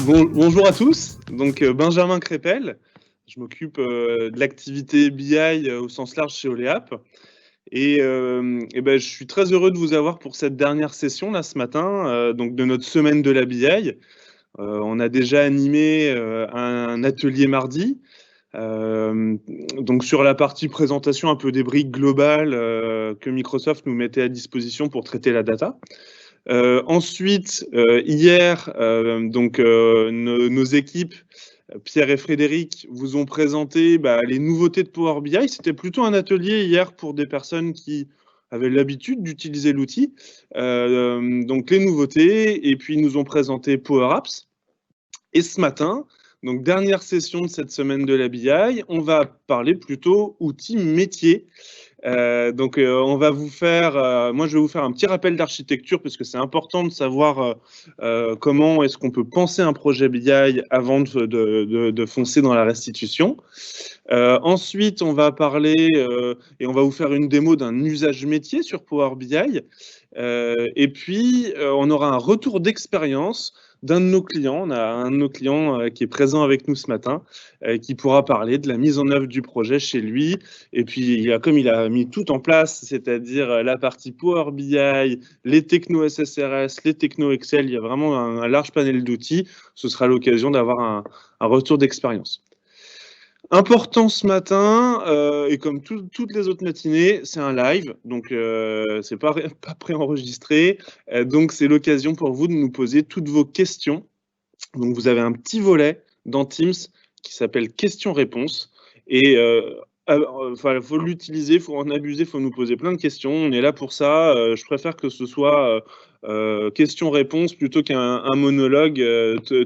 Bonjour à tous. Donc Benjamin Crépel, je m'occupe de l'activité BI au sens large chez Oleap. Je suis très heureux de vous avoir pour cette dernière session là ce matin, donc de notre semaine de la BI. On a déjà animé un atelier mardi. Donc sur la partie présentation un peu des briques globales que Microsoft nous mettait à disposition pour traiter la data. Ensuite, hier, nos équipes, Pierre et Frédéric, vous ont présenté les nouveautés de Power BI. C'était plutôt un atelier hier pour des personnes qui avaient l'habitude d'utiliser l'outil. Donc les nouveautés, et puis ils nous ont présenté Power Apps. Et ce matin, donc dernière session de cette semaine de la BI, on va parler plutôt outils métiers. On va vous faire, moi je vais vous faire un petit rappel d'architecture parce que c'est important de savoir comment est-ce qu'on peut penser un projet BI avant de foncer dans la restitution. Ensuite, on va parler et on va vous faire une démo d'un usage métier sur Power BI. On aura un retour d'expérience d'un de nos clients. On a un de nos clients qui est présent avec nous ce matin, qui pourra parler de la mise en œuvre du projet chez lui. Et puis, comme il a mis tout en place, c'est-à-dire la partie Power BI, les technos SSRS, les technos Excel, il y a vraiment un large panel d'outils. Ce sera l'occasion d'avoir un retour d'expérience. Important ce matin, et comme toutes les autres matinées, c'est un live, donc c'est pas préenregistré, donc c'est l'occasion pour vous de nous poser toutes vos questions. Donc vous avez un petit volet dans Teams qui s'appelle questions-réponses, et faut l'utiliser, il faut en abuser, il faut nous poser plein de questions, on est là pour ça. Je préfère que ce soit questions-réponses plutôt qu'un monologue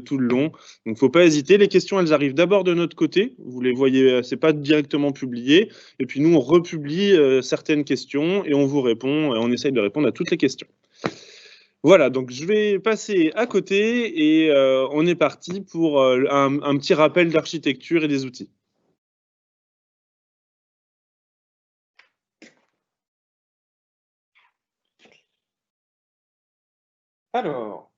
tout le long. Donc il ne faut pas hésiter, les questions elles arrivent d'abord de notre côté, vous les voyez, c'est pas directement publié, et puis nous on republie certaines questions et on vous répond, et on essaye de répondre à toutes les questions. Voilà, donc je vais passer à côté et on est parti pour un petit rappel d'architecture et des outils. Alors,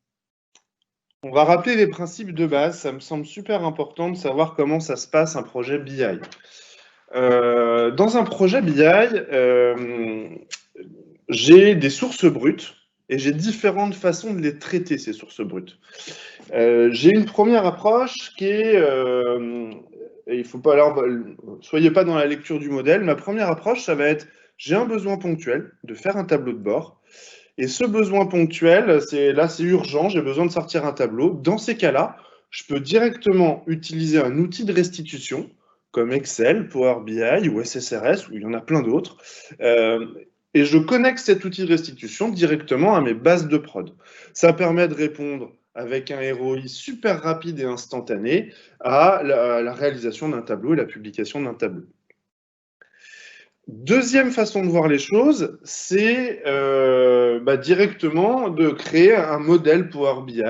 on va rappeler les principes de base. Ça me semble super important de savoir comment ça se passe un projet BI. Dans un projet BI, j'ai des sources brutes et j'ai différentes façons de les traiter, ces sources brutes. J'ai une première approche qui est... il faut pas, alors, soyez pas dans la lecture du modèle. Ma première approche, ça va être, j'ai un besoin ponctuel de faire un tableau de bord. Et ce besoin ponctuel, c'est urgent, j'ai besoin de sortir un tableau. Dans ces cas-là, je peux directement utiliser un outil de restitution comme Excel, Power BI ou SSRS, où il y en a plein d'autres. Et je connecte cet outil de restitution directement à mes bases de prod. Ça permet de répondre avec un ROI super rapide et instantané à la réalisation d'un tableau et la publication d'un tableau. Deuxième façon de voir les choses, c'est directement de créer un modèle Power BI.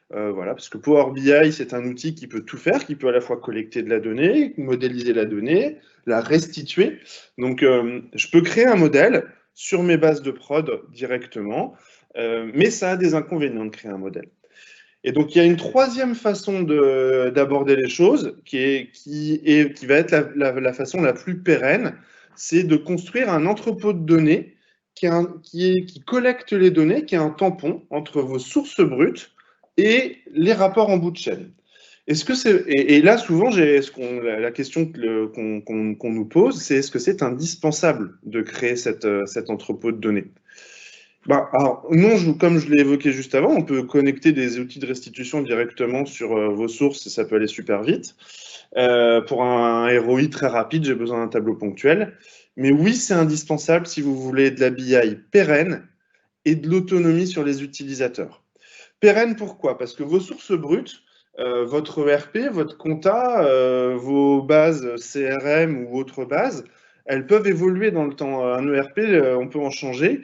Voilà, parce que Power BI, c'est un outil qui peut tout faire, qui peut à la fois collecter de la donnée, modéliser la donnée, la restituer. Donc, je peux créer un modèle sur mes bases de prod directement, mais ça a des inconvénients de créer un modèle. Et donc, il y a une troisième façon d'aborder les choses qui va être la façon la plus pérenne, c'est de construire un entrepôt de données qui collecte les données, qui est un tampon entre vos sources brutes et les rapports en bout de chaîne. Et là, souvent, la question qu'on nous pose, c'est est-ce que c'est indispensable de créer cet entrepôt de données ? Alors, non, comme je l'ai évoqué juste avant, on peut connecter des outils de restitution directement sur vos sources et ça peut aller super vite. Pour un ROI très rapide, j'ai besoin d'un tableau ponctuel. Mais oui, c'est indispensable si vous voulez de la BI pérenne et de l'autonomie sur les utilisateurs. Pérenne, pourquoi ? Parce que vos sources brutes, votre ERP, votre compta, vos bases CRM ou autres bases, elles peuvent évoluer dans le temps. Un ERP, on peut en changer.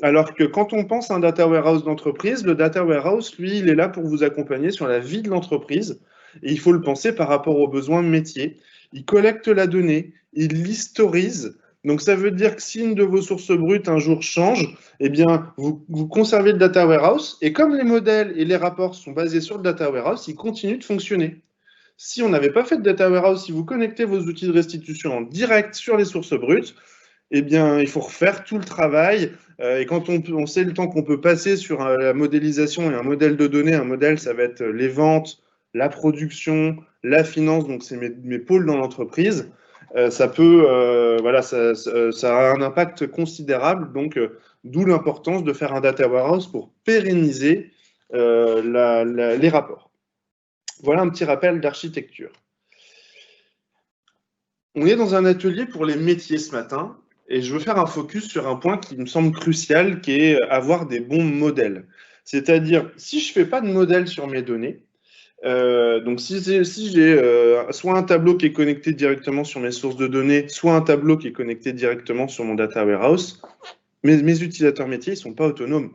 Alors que quand on pense à un data warehouse d'entreprise, le data warehouse, lui, il est là pour vous accompagner sur la vie de l'entreprise. Et il faut le penser par rapport aux besoins métiers. Il collecte la donnée, il l'historise, Donc ça veut dire que si une de vos sources brutes un jour change, eh bien, vous conservez le data warehouse, et comme les modèles et les rapports sont basés sur le data warehouse, ils continuent de fonctionner. Si on n'avait pas fait de data warehouse, si vous connectez vos outils de restitution en direct sur les sources brutes, eh bien, il faut refaire tout le travail. Et quand on sait le temps qu'on peut passer sur la modélisation et un modèle de données, un modèle, ça va être les ventes, la production, la finance, donc c'est mes pôles dans l'entreprise. Ça peut, voilà, ça a un impact considérable, donc d'où l'importance de faire un data warehouse pour pérenniser les rapports. Voilà un petit rappel d'architecture. On est dans un atelier pour les métiers ce matin, et je veux faire un focus sur un point qui me semble crucial, qui est avoir des bons modèles. C'est-à-dire, si je ne fais pas de modèle sur mes données, donc si j'ai soit un tableau qui est connecté directement sur mes sources de données, soit un tableau qui est connecté directement sur mon data warehouse, mes utilisateurs métiers ne sont pas autonomes.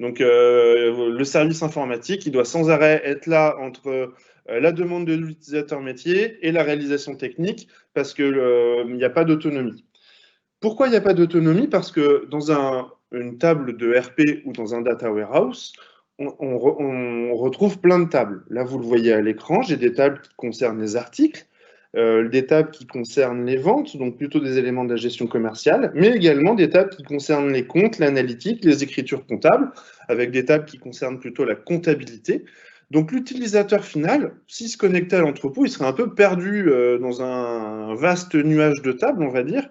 Donc le service informatique, il doit sans arrêt être là entre la demande de l'utilisateur métier et la réalisation technique, parce qu'il n'y a pas d'autonomie. Pourquoi il n'y a pas d'autonomie? Parce que dans une table de RP ou dans un data warehouse, on retrouve plein de tables. Là, vous le voyez à l'écran, j'ai des tables qui concernent les articles, des tables qui concernent les ventes, donc plutôt des éléments de la gestion commerciale, mais également des tables qui concernent les comptes, l'analytique, les écritures comptables, avec des tables qui concernent plutôt la comptabilité. Donc l'utilisateur final, s'il se connectait à l'entrepôt, il serait un peu perdu dans un vaste nuage de tables, on va dire.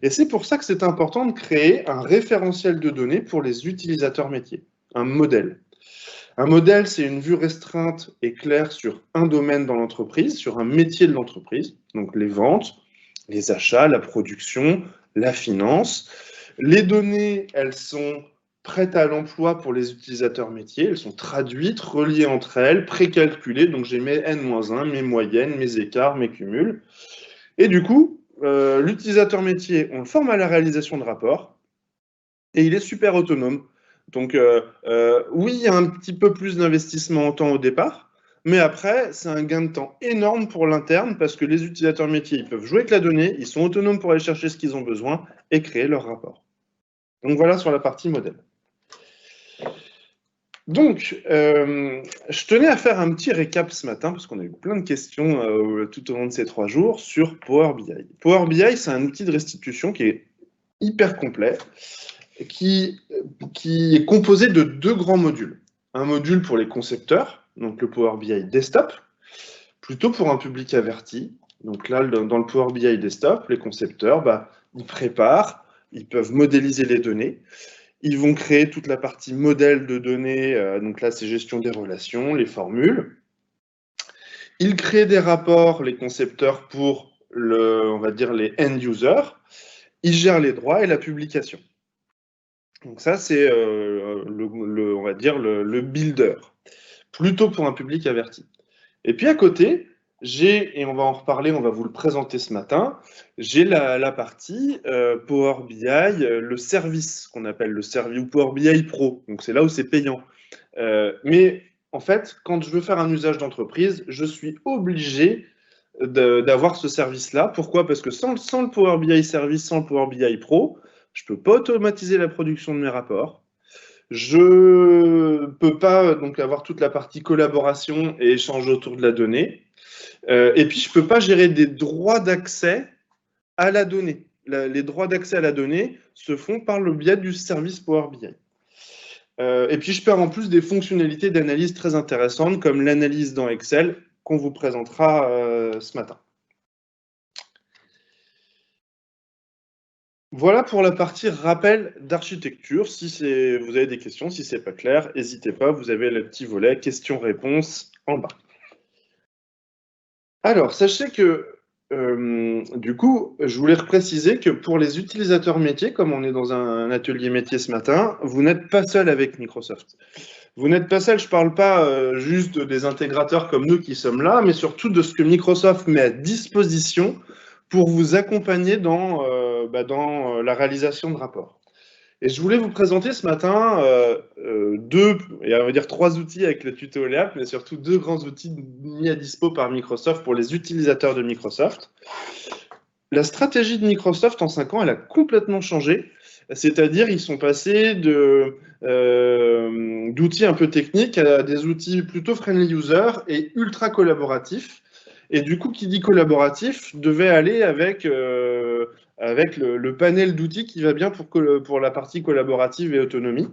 Et c'est pour ça que c'est important de créer un référentiel de données pour les utilisateurs métiers, un modèle. Un modèle, c'est une vue restreinte et claire sur un domaine dans l'entreprise, sur un métier de l'entreprise, donc les ventes, les achats, la production, la finance. Les données, elles sont prêtes à l'emploi pour les utilisateurs métiers, elles sont traduites, reliées entre elles, précalculées, donc j'ai mes N-1, mes moyennes, mes écarts, mes cumuls. Et du coup, l'utilisateur métier, on le forme à la réalisation de rapports, et il est super autonome. Donc, oui, il y a un petit peu plus d'investissement en temps au départ, mais après, c'est un gain de temps énorme pour l'interne parce que les utilisateurs métiers, ils peuvent jouer avec la donnée, ils sont autonomes pour aller chercher ce qu'ils ont besoin et créer leur rapport. Donc, voilà sur la partie modèle. Donc, je tenais à faire un petit récap ce matin parce qu'on a eu plein de questions tout au long de ces 3 jours sur Power BI. Power BI, c'est un outil de restitution qui est hyper complet, qui est composé de 2 grands modules. Un module pour les concepteurs, donc le Power BI Desktop, plutôt pour un public averti. Donc là, dans le Power BI Desktop, les concepteurs, ils préparent, ils peuvent modéliser les données, ils vont créer toute la partie modèle de données, donc là, c'est gestion des relations, les formules. Ils créent des rapports, les concepteurs, pour, on va dire, les end-users. Ils gèrent les droits et la publication. Donc ça, c'est, on va dire, le builder, plutôt pour un public averti. Et puis à côté, et on va en reparler, on va vous le présenter ce matin, j'ai la partie Power BI, le service qu'on appelle le service, ou Power BI Pro, donc c'est là où c'est payant. Mais en fait, quand je veux faire un usage d'entreprise, je suis obligé d'avoir ce service-là. Pourquoi? Parce que sans le Power BI Service, sans le Power BI Pro, je ne peux pas automatiser la production de mes rapports. Je ne peux pas donc avoir toute la partie collaboration et échange autour de la donnée. Et puis, je ne peux pas gérer des droits d'accès à la donnée. Les droits d'accès à la donnée se font par le biais du service Power BI. Et puis, je perds en plus des fonctionnalités d'analyse très intéressantes, comme l'analyse dans Excel, qu'on vous présentera ce matin. Voilà pour la partie rappel d'architecture. Si vous avez des questions, si ce n'est pas clair, n'hésitez pas, vous avez le petit volet questions-réponses en bas. Alors, sachez que, du coup, je voulais préciser que pour les utilisateurs métiers, comme on est dans un atelier métier ce matin, vous n'êtes pas seul avec Microsoft. Vous n'êtes pas seul, je ne parle pas juste des intégrateurs comme nous qui sommes là, mais surtout de ce que Microsoft met à disposition pour vous accompagner dans la réalisation de rapports. Et je voulais vous présenter ce matin on va dire 3 outils avec le tuto OLEAP, mais surtout 2 grands outils mis à dispo par Microsoft pour les utilisateurs de Microsoft. La stratégie de Microsoft en 5 ans, elle a complètement changé. C'est-à-dire, ils sont passés d'outils un peu techniques à des outils plutôt friendly user et ultra collaboratifs. Et du coup, qui dit collaboratif devait aller avec le panel d'outils qui va bien pour la partie collaborative et autonomie.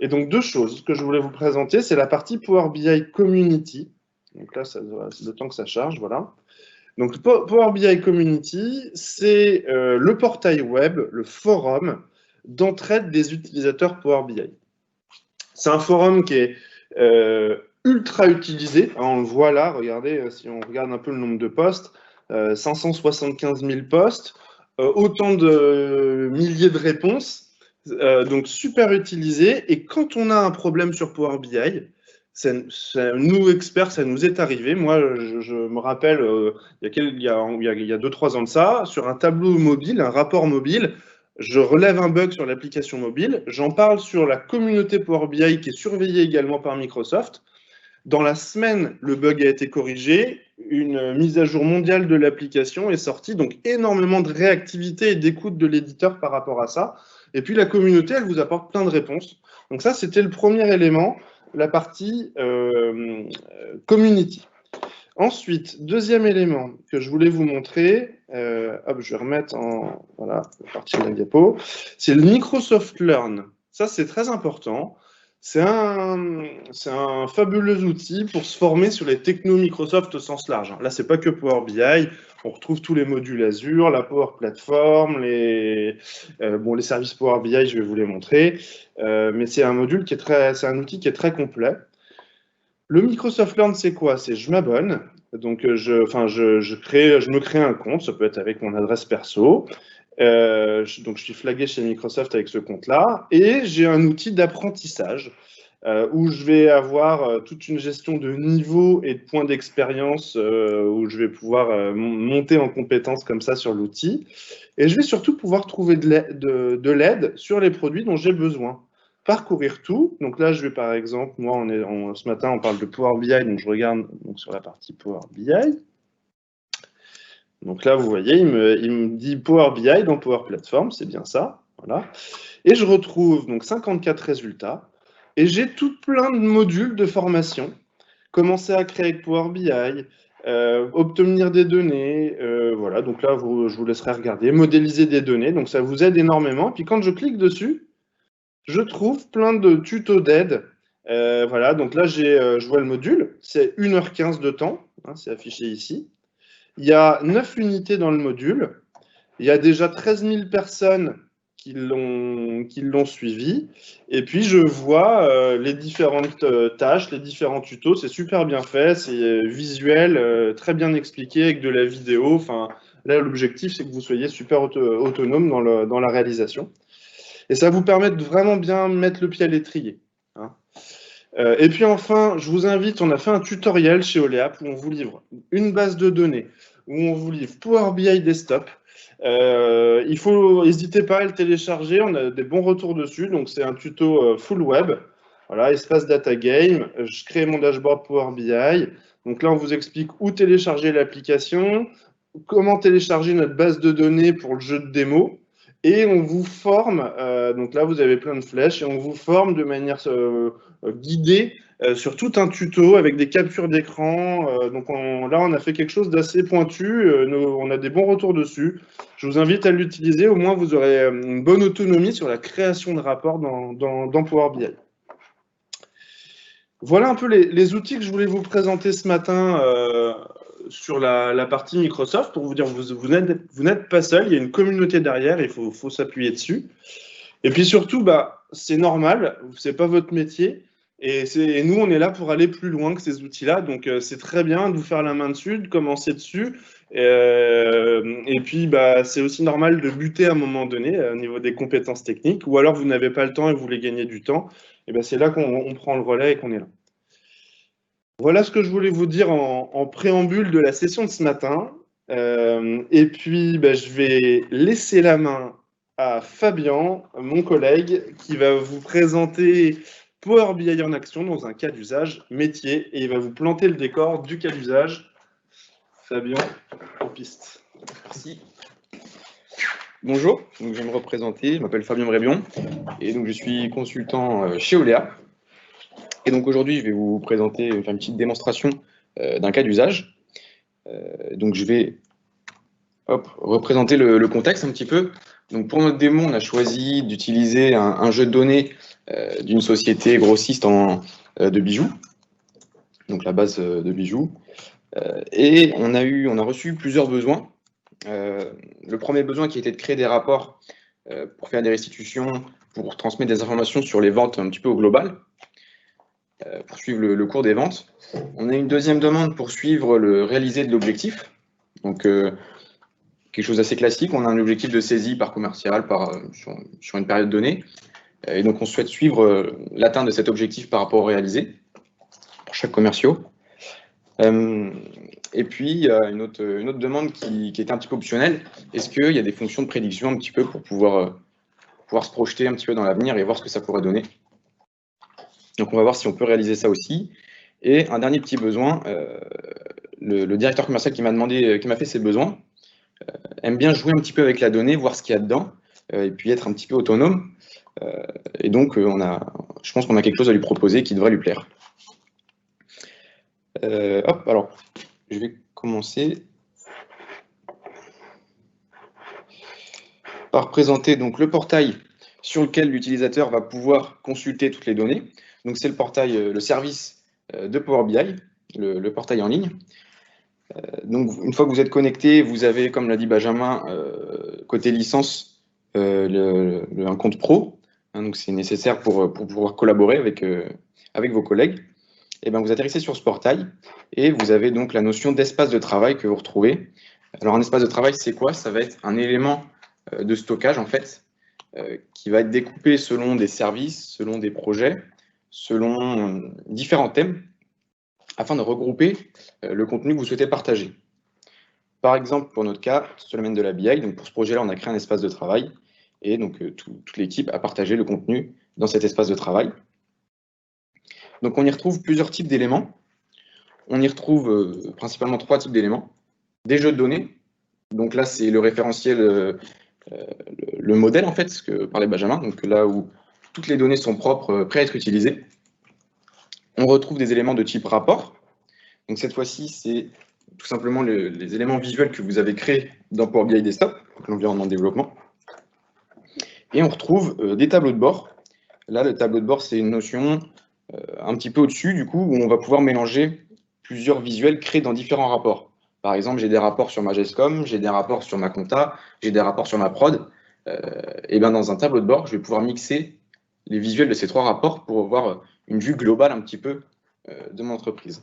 Et donc, deux choses que je voulais vous présenter, c'est la partie Power BI Community. Donc là, c'est le temps que ça charge, voilà. Donc, Power BI Community, c'est le portail web, le forum d'entraide des utilisateurs Power BI. C'est un forum qui est ultra utilisé. On le voit là, regardez, si on regarde un peu le nombre de posts, 575 000 posts, autant de milliers de réponses. Donc super utilisé. Et quand on a un problème sur Power BI, nous experts, ça nous est arrivé. Moi, je me rappelle, il y a 2-3 ans de ça, sur un tableau mobile, un rapport mobile, je relève un bug sur l'application mobile, j'en parle sur la communauté Power BI qui est surveillée également par Microsoft. Dans la semaine, le bug a été corrigé, une mise à jour mondiale de l'application est sortie, donc énormément de réactivité et d'écoute de l'éditeur par rapport à ça. Et puis la communauté, elle vous apporte plein de réponses. Donc ça, c'était le premier élément, la partie community. Ensuite, deuxième élément que je voulais vous montrer, hop, je vais remettre en voilà, la partie de la diapo, c'est le Microsoft Learn. Ça, c'est très important. C'est un fabuleux outil pour se former sur les technos Microsoft au sens large. Là, c'est pas que Power BI. On retrouve tous les modules Azure, la Power Platform, les services Power BI, je vais vous les montrer. Mais c'est un outil qui est très complet. Le Microsoft Learn, c'est quoi? C'est je m'abonne, donc je me crée un compte, ça peut être avec mon adresse perso. Donc je suis flagué chez Microsoft avec ce compte-là, et j'ai un outil d'apprentissage où je vais avoir toute une gestion de niveau et de points d'expérience où je vais pouvoir monter en compétences comme ça sur l'outil. Et je vais surtout pouvoir trouver de l'aide sur les produits dont j'ai besoin. Parcourir tout. Donc là, je vais par exemple, moi, ce matin, on parle de Power BI, donc je regarde sur la partie Power BI. Donc là, vous voyez, il me dit Power BI dans Power Platform, c'est bien ça. Voilà. Et je retrouve donc 54 résultats. Et j'ai tout plein de modules de formation. Commencer à créer avec Power BI, obtenir des données, voilà, donc là, je vous laisserai regarder, modéliser des données, donc ça vous aide énormément. Puis quand je clique dessus, je trouve plein de tutos d'aide. Voilà, donc là, je vois le module, c'est 1h15 de temps, hein, c'est affiché ici. Il y a 9 unités dans le module. Il y a déjà 13 000 personnes qui l'ont suivi. Et puis, je vois les différentes tâches, les différents tutos. C'est super bien fait, c'est visuel, très bien expliqué avec de la vidéo. Enfin, là, l'objectif, c'est que vous soyez super autonome dans la réalisation. Et ça vous permet de vraiment bien mettre le pied à l'étrier. Hein. Et puis enfin, je vous invite, on a fait un tutoriel chez Oleap où on vous livre une base de données, où on vous livre Power BI Desktop. N'hésitez pas à le télécharger, on a des bons retours dessus, donc c'est un tuto full web. Voilà, espace data game, je crée mon dashboard Power BI. Donc là, on vous explique où télécharger l'application, comment télécharger notre base de données pour le jeu de démo. Et on vous forme, donc là vous avez plein de flèches, et on vous forme de manière guidée sur tout un tuto avec des captures d'écran. Donc là on a fait quelque chose d'assez pointu, on a des bons retours dessus. Je vous invite à l'utiliser, au moins vous aurez une bonne autonomie sur la création de rapports dans Power BI. Voilà un peu les outils que je voulais vous présenter ce matin sur la partie Microsoft, pour vous dire vous n'êtes pas seul, il y a une communauté derrière, il faut s'appuyer dessus. Et puis surtout, c'est normal, c'est pas votre métier, et nous on est là pour aller plus loin que ces outils-là, donc c'est très bien de vous faire la main dessus, de commencer dessus, et puis c'est aussi normal de buter à un moment donné au niveau des compétences techniques, ou alors vous n'avez pas le temps et vous voulez gagner du temps, et c'est là qu'on prend le relais et qu'on est là. Voilà ce que je voulais vous dire en préambule de la session de ce matin. Et puis, je vais laisser la main à Fabien, mon collègue, qui va vous présenter Power BI en action dans un cas d'usage métier. Et il va vous planter le décor du cas d'usage. Fabien, en piste. Merci. Bonjour, donc je vais me représenter, je m'appelle Fabien Brébion et donc je suis consultant chez Olea. Et donc aujourd'hui, je vais vous présenter, faire une petite démonstration d'un cas d'usage. Donc je vais représenter le contexte un petit peu. Donc pour notre démo, on a choisi d'utiliser un jeu de données d'une société grossiste de bijoux, donc la base de bijoux. Et on a reçu plusieurs besoins. Le premier besoin qui était de créer des rapports pour faire des restitutions, pour transmettre des informations sur les ventes un petit peu au global, pour suivre le cours des ventes. On a une deuxième demande pour suivre le réalisé de l'objectif. Donc, quelque chose d'assez classique. On a un objectif de saisie par commercial sur une période donnée. Et donc, on souhaite suivre l'atteinte de cet objectif par rapport au réalisé pour chaque commerciaux. Et puis, il y a une autre demande qui était un petit peu optionnelle. Est-ce qu'il y a des fonctions de prédiction un petit peu pour pouvoir se projeter un petit peu dans l'avenir et voir ce que ça pourrait donner? Donc, on va voir si on peut réaliser ça aussi. Et un dernier petit besoin, le directeur commercial qui m'a fait ces besoins, aime bien jouer un petit peu avec la donnée, voir ce qu'il y a dedans, et puis être un petit peu autonome. Et donc, je pense qu'on a quelque chose à lui proposer qui devrait lui plaire. Alors, je vais commencer par présenter donc le portail sur lequel l'utilisateur va pouvoir consulter toutes les données. Donc, c'est le portail, le service de Power BI, le portail en ligne. Donc, une fois que vous êtes connecté, vous avez, comme l'a dit Benjamin, côté licence, un compte pro. Hein, donc, c'est nécessaire pour pouvoir collaborer avec vos collègues. Et bien, vous atterrissez sur ce portail et vous avez donc la notion d'espace de travail que vous retrouvez. Alors, un espace de travail, c'est quoi? Ça va être un élément de stockage, en fait, qui va être découpé selon des services, selon des projets, selon différents thèmes, afin de regrouper le contenu que vous souhaitez partager. Par exemple, pour notre cas, sur le domaine de la BI, donc pour ce projet-là, on a créé un espace de travail et donc toute l'équipe a partagé le contenu dans cet espace de travail. Donc on y retrouve plusieurs types d'éléments. On y retrouve principalement 3 types d'éléments. Des jeux de données. Donc là, c'est le référentiel, le modèle en fait, ce que parlait Benjamin. Donc là où toutes les données sont propres, prêtes à être utilisées. On retrouve des éléments de type rapport. Donc cette fois-ci, c'est tout simplement les éléments visuels que vous avez créés dans Power BI Desktop, l'environnement de développement. Et on retrouve des tableaux de bord. Là, le tableau de bord, c'est une notion un petit peu au-dessus, du coup, où on va pouvoir mélanger plusieurs visuels créés dans différents rapports. Par exemple, j'ai des rapports sur ma GESCOM, j'ai des rapports sur ma compta, j'ai des rapports sur ma prod. Et bien dans un tableau de bord, je vais pouvoir mixer les visuels de ces 3 rapports pour avoir une vue globale un petit peu de mon entreprise.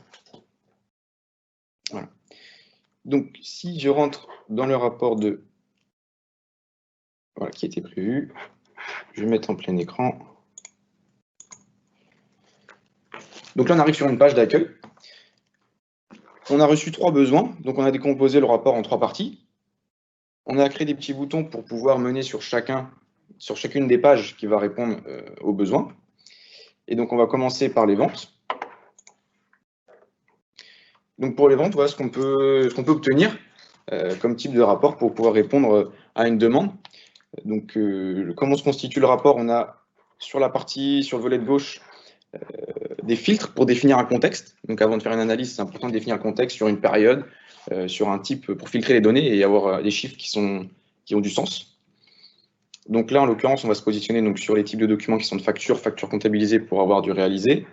Voilà. Donc, si je rentre dans le rapport qui était prévu, je vais mettre en plein écran. Donc là, on arrive sur une page d'accueil. On a reçu 3 besoins, donc on a décomposé le rapport en 3 parties. On a créé des petits boutons pour pouvoir mener sur chacune des pages qui va répondre aux besoins. Et donc, on va commencer par les ventes. Donc, pour les ventes, voilà ce qu'on peut obtenir comme type de rapport pour pouvoir répondre à une demande. Donc, comment se constitue le rapport? On a sur le volet de gauche, des filtres pour définir un contexte. Donc, avant de faire une analyse, c'est important de définir le contexte sur une période, sur un type, pour filtrer les données et avoir des chiffres qui ont du sens. Donc là, en l'occurrence, on va se positionner donc, sur les types de documents qui sont de factures comptabilisées pour avoir du réalisé.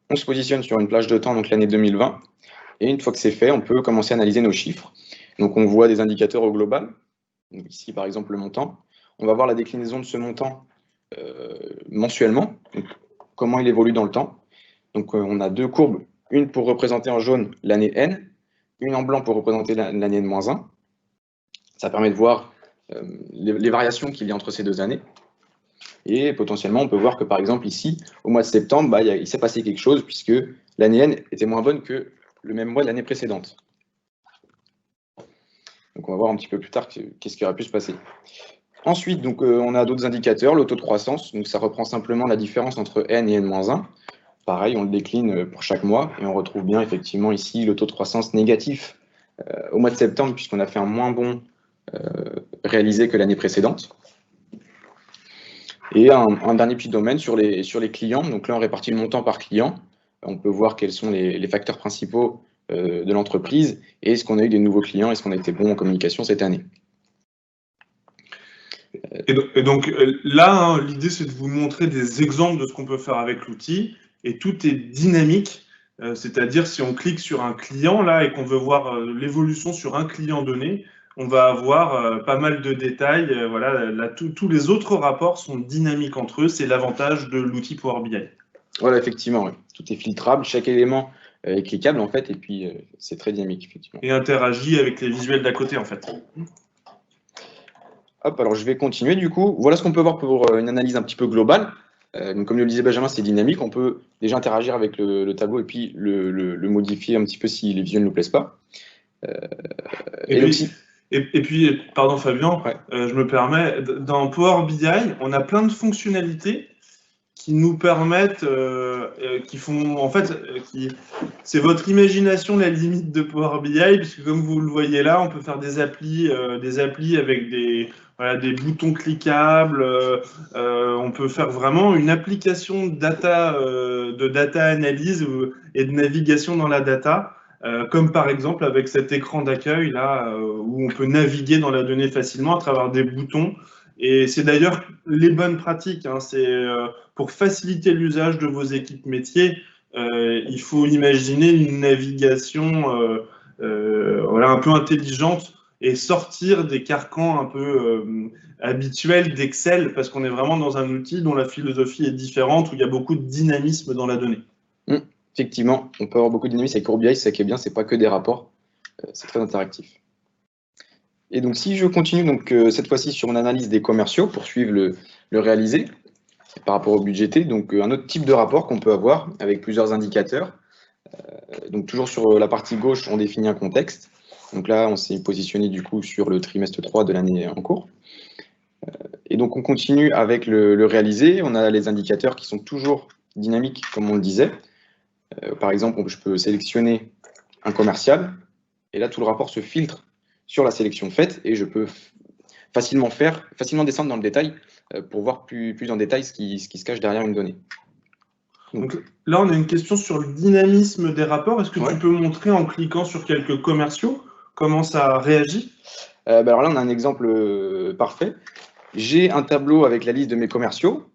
On se positionne sur une plage de temps, donc l'année 2020. Et une fois que c'est fait, on peut commencer à analyser nos chiffres. Donc on voit des indicateurs au global. Donc ici, par exemple, le montant. On va voir la déclinaison de ce montant mensuellement, donc, comment il évolue dans le temps. Donc on a 2 courbes, une pour représenter en jaune l'année N, une en blanc pour représenter l'année N-1. Ça permet de voir les variations qu'il y a entre ces 2 années. Et potentiellement, on peut voir que par exemple ici, au mois de septembre, il s'est passé quelque chose puisque l'année N était moins bonne que le même mois de l'année précédente. Donc on va voir un petit peu plus tard qu'est-ce qui aurait pu se passer. Ensuite, donc, on a d'autres indicateurs, le taux de croissance, donc ça reprend simplement la différence entre N et N-1. Pareil, on le décline pour chaque mois et on retrouve bien effectivement ici le taux de croissance négatif au mois de septembre puisqu'on a fait un moins bon réalisé que l'année précédente. Et un dernier petit domaine sur les clients. Donc là, on répartit le montant par client. On peut voir quels sont les facteurs principaux de l'entreprise et est-ce qu'on a eu des nouveaux clients, est-ce qu'on a été bon en communication cette année. Et donc là, hein, l'idée, c'est de vous montrer des exemples de ce qu'on peut faire avec l'outil. Et tout est dynamique. C'est-à-dire, si on clique sur un client là et qu'on veut voir l'évolution sur un client donné, on va avoir pas mal de détails. Voilà, là, tous les autres rapports sont dynamiques entre eux. C'est l'avantage de l'outil Power BI. Voilà, effectivement, oui. Tout est filtrable, chaque élément est cliquable en fait, et puis c'est très dynamique, effectivement. Et interagit avec les visuels d'à côté, en fait. Hop, alors je vais continuer du coup. Voilà ce qu'on peut voir pour une analyse un petit peu globale. Donc, comme le disait Benjamin, c'est dynamique. On peut déjà interagir avec le tableau et puis le modifier un petit peu si les visuels ne nous plaisent pas. Et puis, pardon Fabien, ouais. Je me permets, dans Power BI, on a plein de fonctionnalités qui nous permettent, qui font, en fait, c'est votre imagination la limite de Power BI, puisque comme vous le voyez là, on peut faire des applis avec des boutons cliquables, on peut faire vraiment une application de data analyse et de navigation dans la data, comme par exemple avec cet écran d'accueil là, où on peut naviguer dans la donnée facilement à travers des boutons. Et c'est d'ailleurs les bonnes pratiques, hein, c'est pour faciliter l'usage de vos équipes métiers, il faut imaginer une navigation voilà, un peu intelligente et sortir des carcans un peu habituels d'Excel, parce qu'on est vraiment dans un outil dont la philosophie est différente, où il y a beaucoup de dynamisme dans la donnée. Effectivement, on peut avoir beaucoup de dynamisme avec Power BI, c'est ça qui est bien, c'est pas que des rapports, c'est très interactif. Et donc, si je continue, donc, cette fois-ci sur une analyse des commerciaux pour suivre le réalisé par rapport au budgété, donc un autre type de rapport qu'on peut avoir avec plusieurs indicateurs. Donc, toujours sur la partie gauche, on définit un contexte. Donc là, on s'est positionné du coup sur le trimestre 3 de l'année en cours. Et donc, on continue avec le réalisé. On a les indicateurs qui sont toujours dynamiques, comme on le disait. Par exemple, je peux sélectionner un commercial, et là, tout le rapport se filtre sur la sélection faite, et je peux facilement descendre dans le détail pour voir plus en détail ce qui se cache derrière une donnée. Donc là, on a une question sur le dynamisme des rapports. Est-ce que tu peux montrer en cliquant sur quelques commerciaux comment ça réagit? Alors là, on a un exemple parfait. J'ai un tableau avec la liste de mes commerciaux.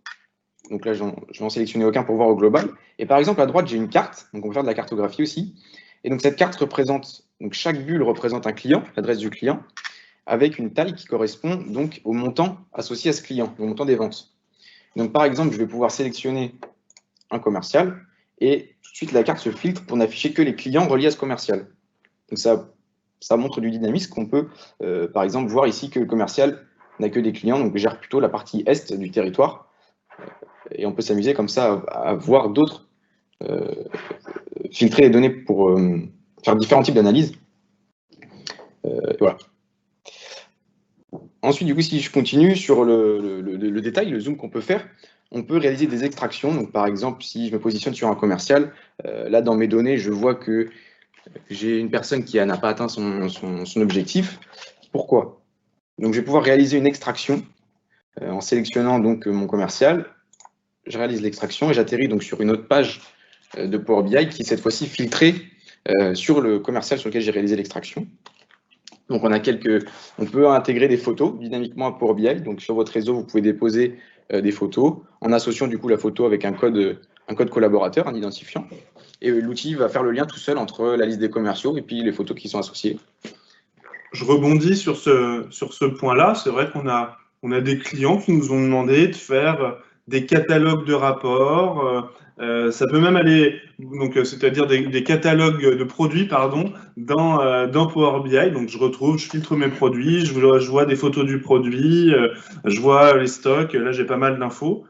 Donc là, je vais en sélectionner aucun pour voir au global. Et par exemple, à droite, j'ai une carte. Donc on peut faire de la cartographie aussi. Et donc cette carte représente, donc chaque bulle représente un client, l'adresse du client, avec une taille qui correspond donc au montant associé à ce client, au montant des ventes. Donc par exemple, je vais pouvoir sélectionner un commercial et tout de suite la carte se filtre pour n'afficher que les clients reliés à ce commercial. Donc ça montre du dynamisme qu'on peut par exemple voir ici que le commercial n'a que des clients, donc gère plutôt la partie est du territoire. Et on peut s'amuser comme ça à voir d'autres, filtrer les données pour faire différents types d'analyses. Voilà. Ensuite, du coup, si je continue sur le détail, le zoom qu'on peut faire, on peut réaliser des extractions. Donc, par exemple, si je me positionne sur un commercial, là, dans mes données, je vois que j'ai une personne qui n'a pas atteint son objectif. Pourquoi? Donc, je vais pouvoir réaliser une extraction en sélectionnant donc mon commercial. Je réalise l'extraction et j'atterris donc sur une autre page de Power BI qui est cette fois-ci filtrée sur le commercial sur lequel j'ai réalisé l'extraction. Donc on peut intégrer des photos dynamiquement à Power BI. Donc sur votre réseau, vous pouvez déposer des photos en associant du coup la photo avec un code collaborateur, un identifiant. Et l'outil va faire le lien tout seul entre la liste des commerciaux et puis les photos qui sont associées. Je rebondis sur ce point-là. C'est vrai qu'on a des clients qui nous ont demandé de faire des catalogues de rapports. Ça peut même aller, c'est-à-dire des catalogues de produits, pardon, dans Power BI. Donc je filtre mes produits, je vois des photos du produit, je vois les stocks. Là, j'ai pas mal d'infos.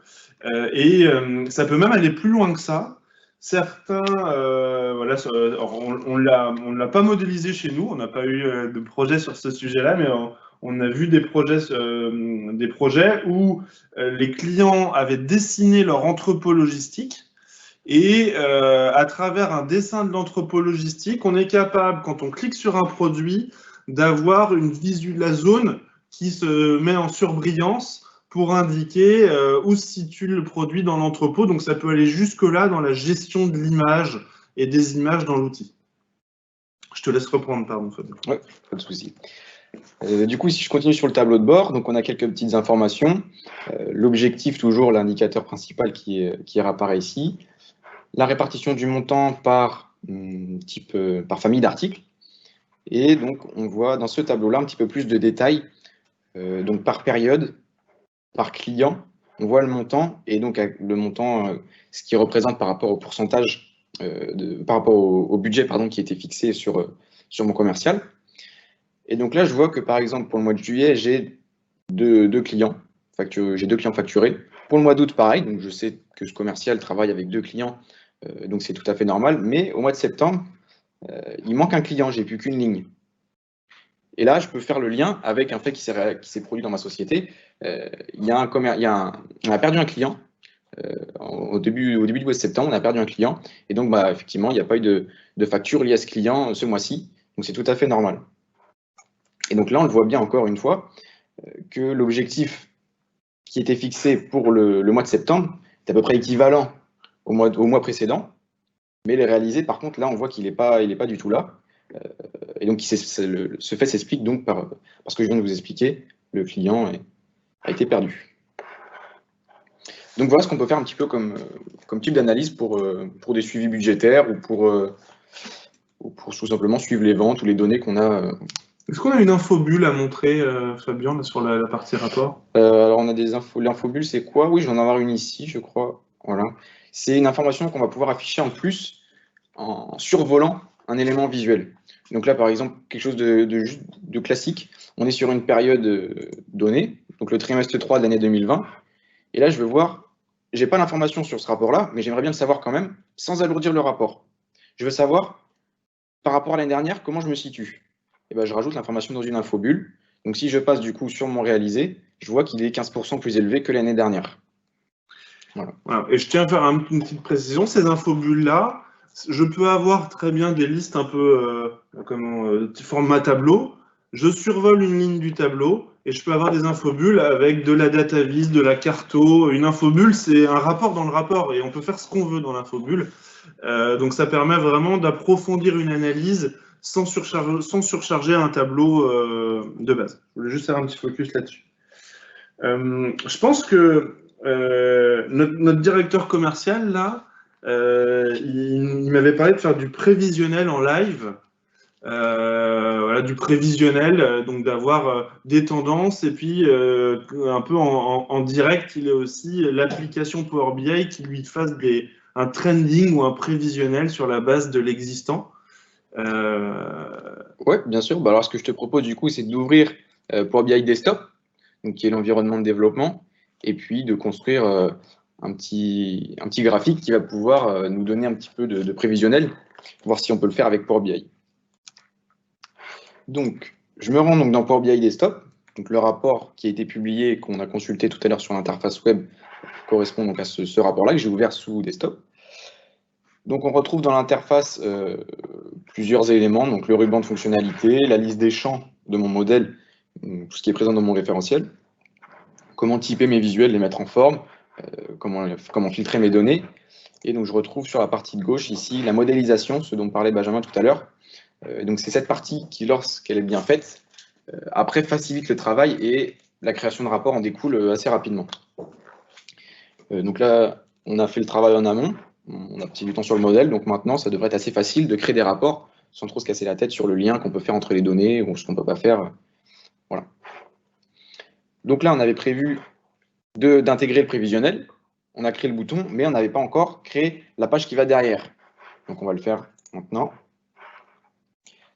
Ça peut même aller plus loin que ça. Certains, voilà, on ne l'a pas modélisé chez nous, on n'a pas eu de projet sur ce sujet-là, mais on a vu des projets où les clients avaient dessiné leur entrepôt logistique et à travers un dessin de l'entrepôt logistique, on est capable, quand on clique sur un produit, d'avoir la zone qui se met en surbrillance pour indiquer où se situe le produit dans l'entrepôt. Donc ça peut aller jusque-là dans la gestion de l'image et des images dans l'outil. Je te laisse reprendre, pardon, Fabien. Oui, pas de souci. Du coup, si je continue sur le tableau de bord, donc on a quelques petites informations. L'objectif, toujours l'indicateur principal qui réapparaît ici. La répartition du montant par par famille d'articles. Et donc, on voit dans ce tableau-là un petit peu plus de détails, donc par période, par client, on voit le montant, et donc le montant, ce qui représente par rapport au pourcentage, par rapport au budget pardon, qui était fixé sur mon commercial. Et donc là, je vois que par exemple, pour le mois de juillet, j'ai deux clients facturés. Pour le mois d'août, pareil, donc je sais que ce commercial travaille avec 2 clients, donc c'est tout à fait normal. Mais au mois de septembre, il manque un client, j'ai plus qu'une ligne. Et là, je peux faire le lien avec un fait qui s'est produit dans ma société. On a perdu un client au début du mois de septembre, on a perdu un client. Et donc, effectivement, il n'y a pas eu de facture liée à ce client ce mois-ci. Donc, c'est tout à fait normal. Et donc là, on le voit bien encore une fois, que l'objectif qui était fixé pour le mois de septembre est à peu près équivalent au mois précédent. Mais il est réalisé, par contre, là, on voit qu'il n'est pas du tout là. Et donc, ce fait s'explique donc par ce que je viens de vous expliquer, le client a été perdu. Donc voilà ce qu'on peut faire un petit peu comme type d'analyse pour des suivis budgétaires ou pour tout simplement suivre les ventes ou les données qu'on a. Est-ce qu'on a une infobulle à montrer, Fabien, là, sur la partie rapport? Alors, on a des infos. L'infobulle, c'est quoi? Oui, je vais en avoir une ici, je crois. Voilà. C'est une information qu'on va pouvoir afficher en plus en survolant un élément visuel. Donc là, par exemple, quelque chose de classique. On est sur une période donnée, donc le trimestre 3 de l'année 2020. Et là, je veux voir, je n'ai pas l'information sur ce rapport-là, mais j'aimerais bien le savoir quand même, sans alourdir le rapport. Je veux savoir, par rapport à l'année dernière, comment je me situe. Et ben, je rajoute l'information dans une infobulle. Donc si je passe du coup sur mon réalisé, je vois qu'il est 15% plus élevé que l'année dernière. Voilà. Voilà. Et je tiens à faire une petite précision, ces infobulles-là, je peux avoir très bien des listes un peu format tableau. Je survole une ligne du tableau et je peux avoir des infobulles avec de la data vis, de la carto. Une infobulle, c'est un rapport dans le rapport et on peut faire ce qu'on veut dans l'infobulle. Donc ça permet vraiment d'approfondir une analyse sans surcharger un tableau de base. Je voulais juste faire un petit focus là-dessus. Je pense que notre directeur commercial, là, il m'avait parlé de faire du prévisionnel en live. Voilà, du prévisionnel, donc d'avoir des tendances et puis un peu en direct, il a aussi l'application Power BI qui lui fasse un trending ou un prévisionnel sur la base de l'existant. Oui, bien sûr. Alors, ce que je te propose du coup, c'est d'ouvrir Power BI Desktop, donc, qui est l'environnement de développement, et puis de construire un petit graphique qui va pouvoir nous donner un petit peu de prévisionnel, voir si on peut le faire avec Power BI. Donc, je me rends donc dans Power BI Desktop. Donc, le rapport qui a été publié, qu'on a consulté tout à l'heure sur l'interface web, correspond donc à ce rapport-là que j'ai ouvert sous Desktop. Donc, on retrouve dans l'interface plusieurs éléments, donc le ruban de fonctionnalité, la liste des champs de mon modèle, tout ce qui est présent dans mon référentiel, comment typer mes visuels, les mettre en forme, comment filtrer mes données. Et donc, je retrouve sur la partie de gauche ici la modélisation, ce dont parlait Benjamin tout à l'heure. Donc, c'est cette partie qui, lorsqu'elle est bien faite, après facilite le travail et la création de rapports en découle assez rapidement. Donc là, on a fait le travail en amont, on a passé du temps sur le modèle, donc maintenant, ça devrait être assez facile de créer des rapports sans trop se casser la tête sur le lien qu'on peut faire entre les données ou ce qu'on ne peut pas faire. Voilà. Donc là, on avait prévu d'intégrer le prévisionnel. On a créé le bouton, mais on n'avait pas encore créé la page qui va derrière. Donc on va le faire maintenant.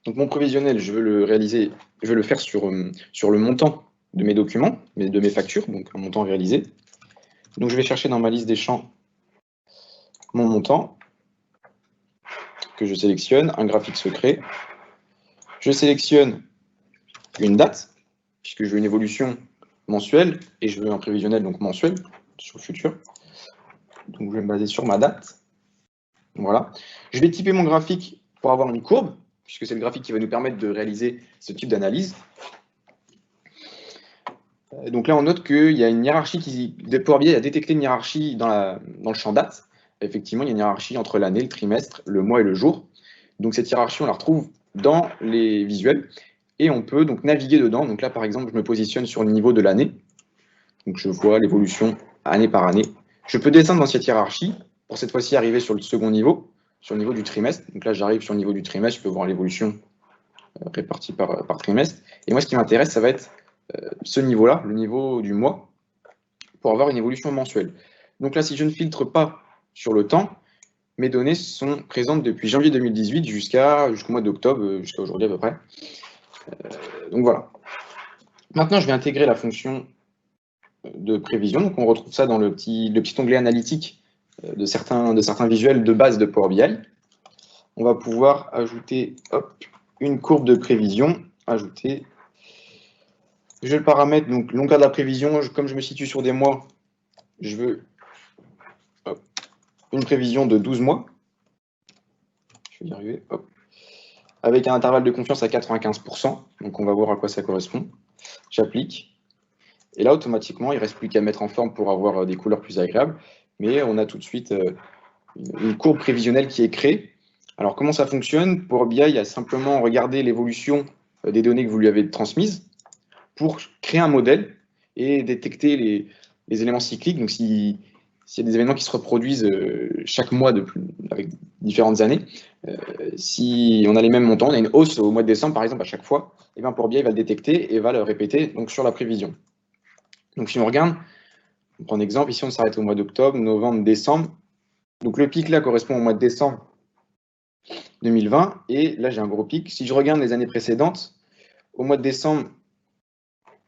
Donc mon prévisionnel, je veux le faire sur le montant de mes documents, de mes factures, donc un montant réalisé. Donc je vais chercher dans ma liste des champs mon montant, que je sélectionne, un graphique secret. Je sélectionne une date, puisque je veux une évolution mensuelle, et je veux un prévisionnel donc mensuel, sur le futur. Donc je vais me baser sur ma date. Voilà. Je vais typer mon graphique pour avoir une courbe, puisque c'est le graphique qui va nous permettre de réaliser ce type d'analyse. Donc là, on note qu'il y a une hiérarchie Power BI a détecté une hiérarchie dans le champ date. Effectivement, il y a une hiérarchie entre l'année, le trimestre, le mois et le jour. Donc cette hiérarchie, on la retrouve dans les visuels et on peut donc naviguer dedans. Donc là, par exemple, je me positionne sur le niveau de l'année. Donc je vois l'évolution année par année. Je peux descendre dans cette hiérarchie pour cette fois-ci arriver sur le second niveau, sur le niveau du trimestre. Donc là, j'arrive sur le niveau du trimestre, je peux voir l'évolution répartie par trimestre. Et moi, ce qui m'intéresse, ça va être ce niveau-là, le niveau du mois, pour avoir une évolution mensuelle. Donc là, si je ne filtre pas sur le temps, mes données sont présentes depuis janvier 2018 jusqu'au mois d'octobre, jusqu'à aujourd'hui à peu près. Donc voilà. Maintenant, je vais intégrer la fonction de prévision. Donc on retrouve ça dans le petit onglet analytique de certains visuels de base de Power BI. On va pouvoir ajouter une courbe de prévision. Ajouter. Je le paramètre, donc longueur de la prévision. Comme je me situe sur des mois, je veux une prévision de 12 mois. Je vais y arriver. Avec un intervalle de confiance à 95%. Donc on va voir à quoi ça correspond. J'applique. Et là, automatiquement, il ne reste plus qu'à mettre en forme pour avoir des couleurs plus agréables. Mais on a tout de suite une courbe prévisionnelle qui est créée. Alors, comment ça fonctionne? Pour BI, il y a simplement regarder l'évolution des données que vous lui avez transmises pour créer un modèle et détecter les éléments cycliques. Donc, s'il y a des événements qui se reproduisent chaque mois avec différentes années, si on a les mêmes montants, on a une hausse au mois de décembre, par exemple, à chaque fois, et bien Power BI va le détecter et va le répéter donc, sur la prévision. Donc, si on regarde, on prend un exemple, ici, on s'arrête au mois d'octobre, novembre, décembre. Donc, le pic là correspond au mois de décembre 2020, et là, j'ai un gros pic. Si je regarde les années précédentes, au mois de décembre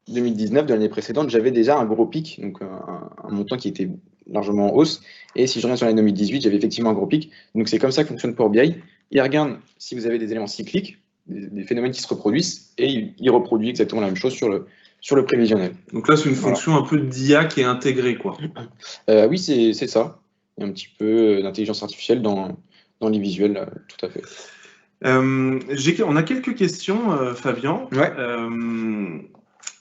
2019, de l'année précédente, j'avais déjà un gros pic, donc un montant qui était largement en hausse. Et si je reviens sur l'année 2018, j'avais effectivement un gros pic. Donc, c'est comme ça que fonctionne Power BI. Il regarde si vous avez des éléments cycliques, des phénomènes qui se reproduisent, et il reproduit exactement la même chose sur le prévisionnel. Donc là, c'est une fonction un peu d'IA qui est intégrée, quoi. Oui, c'est ça. Il y a un petit peu d'intelligence artificielle dans les visuels, tout à fait. On a quelques questions, Fabien. Ouais.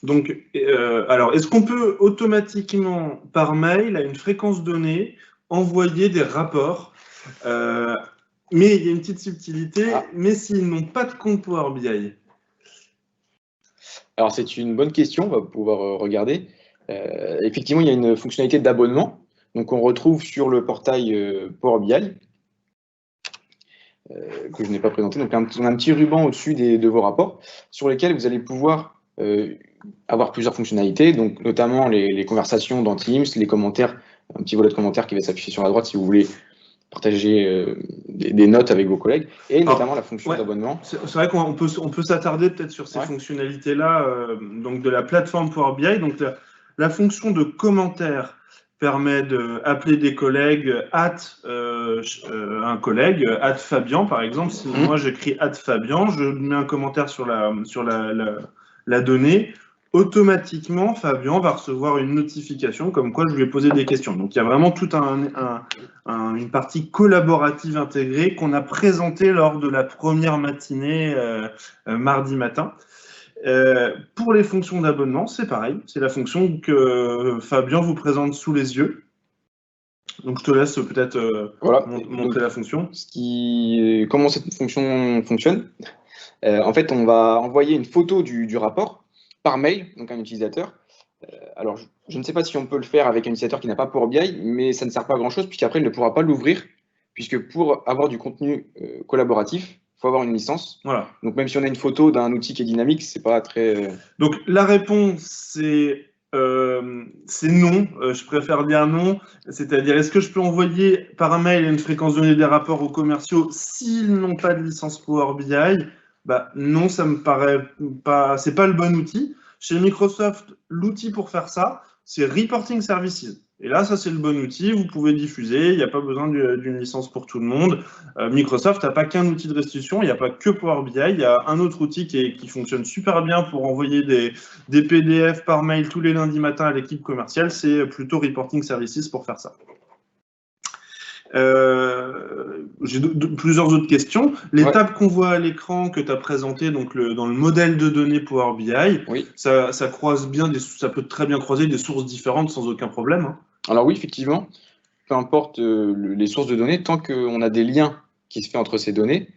Donc, alors, est-ce qu'on peut automatiquement, par mail, à une fréquence donnée, envoyer des rapports mais il y a une petite subtilité, mais s'ils n'ont pas de compte Power BI? Alors, c'est une bonne question, on va pouvoir regarder. Effectivement, il y a une fonctionnalité d'abonnement. Donc, on retrouve sur le portail Power BI, que je n'ai pas présenté. Donc, on a un petit ruban au-dessus de vos rapports, sur lesquels vous allez pouvoir avoir plusieurs fonctionnalités, donc notamment les conversations dans Teams, les commentaires, un petit volet de commentaires qui va s'afficher sur la droite si vous voulez partager des notes avec vos collègues, et notamment la fonction d'abonnement. C'est vrai qu'on peut s'attarder peut-être sur ces fonctionnalités-là, donc de la plateforme Power BI. Donc la fonction de commentaire permet d'appeler des collègues un collègue, @Fabien par exemple. Si moi j'écris @Fabien, je mets un commentaire sur la donnée. Automatiquement, Fabien va recevoir une notification comme quoi je lui ai posé des questions. Donc, il y a vraiment toute une partie collaborative intégrée qu'on a présentée lors de la première matinée mardi matin. Pour les fonctions d'abonnement, c'est pareil. C'est la fonction que Fabien vous présente sous les yeux. Donc, je te laisse peut-être montrer la fonction. Comment cette fonction fonctionne? En fait, on va envoyer une photo du rapport par mail, donc à un utilisateur. Alors, je ne sais pas si on peut le faire avec un utilisateur qui n'a pas Power BI, mais ça ne sert pas à grand-chose, puisqu'après, il ne pourra pas l'ouvrir, puisque pour avoir du contenu collaboratif, il faut avoir une licence. Voilà. Donc, même si on a une photo d'un outil qui est dynamique, c'est pas très... Donc, la réponse, c'est non. Je préfère dire non. C'est-à-dire, est-ce que je peux envoyer par mail une fréquence donnée des rapports aux commerciaux s'ils n'ont pas de licence Power BI? Bah, non, ça me paraît pas. C'est pas le bon outil. Chez Microsoft, l'outil pour faire ça, c'est Reporting Services. Et là, ça, c'est le bon outil. Vous pouvez diffuser. Il n'y a pas besoin d'une licence pour tout le monde. Microsoft n'a pas qu'un outil de restitution. Il n'y a pas que Power BI. Il y a un autre outil qui fonctionne super bien pour envoyer des PDF par mail tous les lundis matins à l'équipe commerciale. C'est plutôt Reporting Services pour faire ça. J'ai plusieurs autres questions. Les tables qu'on voit à l'écran que tu as présentées donc dans le modèle de données Power BI, oui. ça croise bien, ça peut très bien croiser des sources différentes sans aucun problème. Hein. Alors oui, effectivement, peu importe les sources de données, tant qu'on a des liens qui se font entre ces données,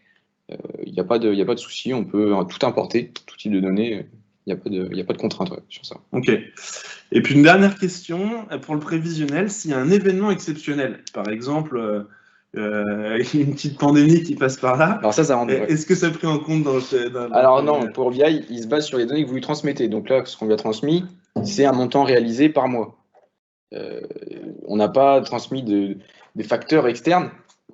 il n'y a pas de souci, on peut tout importer, tout type de données, il n'y a pas de contrainte sur ça. Ok. Et puis une dernière question, pour le prévisionnel, s'il y a un événement exceptionnel, par exemple une petite pandémie qui passe par là, alors ça rentre, est-ce que ça est pris en compte dans alors non, pour BI, il se base sur les données que vous lui transmettez. Donc là, ce qu'on lui a transmis, c'est un montant réalisé par mois. On n'a pas transmis des facteurs externes,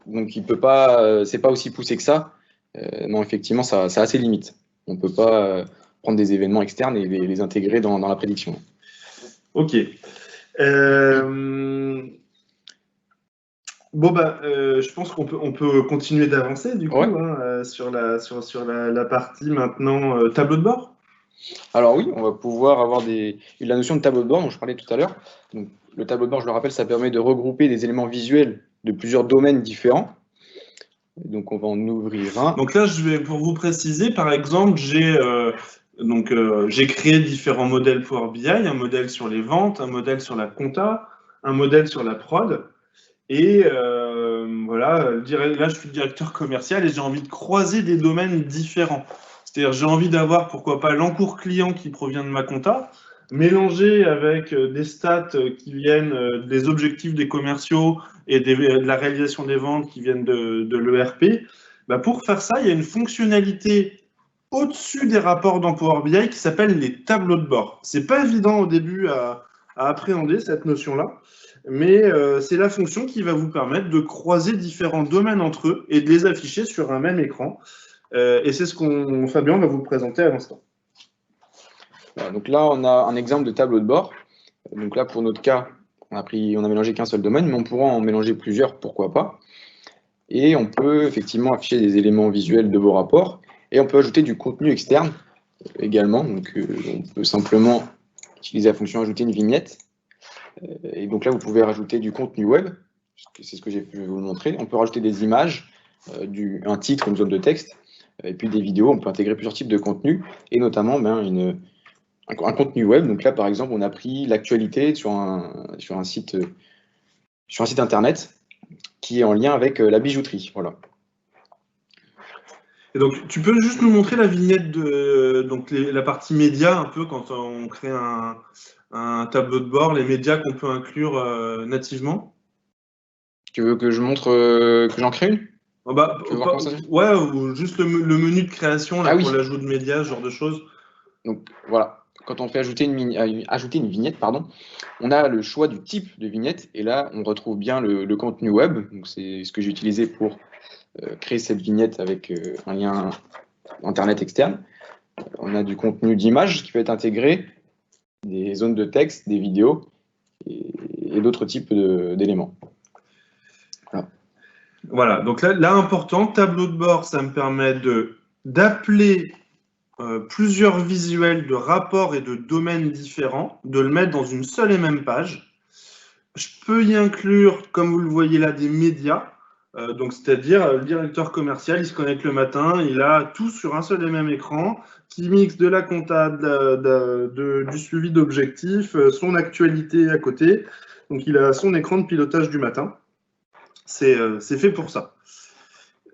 donc il peut pas, c'est pas aussi poussé que ça. Non, effectivement, ça a ses limites. On ne peut pas prendre des événements externes et les intégrer dans la prédiction. Ok. Bon, je pense qu'on peut continuer d'avancer du coup sur la partie maintenant tableau de bord. Alors oui, on va pouvoir avoir la notion de tableau de bord dont je parlais tout à l'heure. Donc, le tableau de bord, je le rappelle, ça permet de regrouper des éléments visuels de plusieurs domaines différents. Donc on va en ouvrir un. Donc là, pour vous préciser, par exemple, j'ai créé différents modèles Power BI, un modèle sur les ventes, un modèle sur la compta, un modèle sur la prod. Et voilà, là, je suis directeur commercial et j'ai envie de croiser des domaines différents. C'est-à-dire, j'ai envie d'avoir, pourquoi pas, l'encours client qui provient de ma compta, mélangé avec des stats qui viennent des objectifs des commerciaux et de la réalisation des ventes qui viennent de l'ERP. Pour faire ça, il y a une fonctionnalité au-dessus des rapports dans Power BI qui s'appelle les tableaux de bord. C'est pas évident au début à appréhender cette notion-là, mais c'est la fonction qui va vous permettre de croiser différents domaines entre eux et de les afficher sur un même écran. Et c'est ce qu'on Fabien va vous présenter à l'instant. Voilà, donc là, on a un exemple de tableau de bord. Donc là, pour notre cas, on a mélangé qu'un seul domaine, mais on pourra en mélanger plusieurs, pourquoi pas. Et on peut effectivement afficher des éléments visuels de vos rapports. Et on peut ajouter du contenu externe également. Donc on peut simplement utiliser la fonction ajouter une vignette. Et donc là, vous pouvez rajouter du contenu web. C'est ce que je vais vous montrer. On peut rajouter des images, un titre, une zone de texte, et puis des vidéos. On peut intégrer plusieurs types de contenus, et notamment un contenu web. Donc là, par exemple, on a pris l'actualité sur un site internet qui est en lien avec la bijouterie. Voilà. Et donc, tu peux juste nous montrer la vignette la partie média, un peu, quand on crée un tableau de bord, les médias qu'on peut inclure nativement. Tu veux que je montre que j'en crée une? Ouais, ou juste le menu de création là, pour l'ajout de médias, ce genre de choses. Donc voilà, quand on fait ajouter une vignette, on a le choix du type de vignette, et là on retrouve bien le contenu web. Donc c'est ce que j'ai utilisé pour créer cette vignette avec un lien internet externe. On a du contenu d'image qui peut être intégré, des zones de texte, des vidéos et d'autres types d'éléments. Voilà, donc là, important, tableau de bord, ça me permet d'appeler plusieurs visuels de rapports et de domaines différents, de le mettre dans une seule et même page. Je peux y inclure, comme vous le voyez là, des médias. Donc, c'est-à-dire, le directeur commercial, il se connecte le matin, il a tout sur un seul et même écran, qui mixe de la compta, du suivi d'objectifs, son actualité à côté. Donc, il a son écran de pilotage du matin. C'est fait pour ça.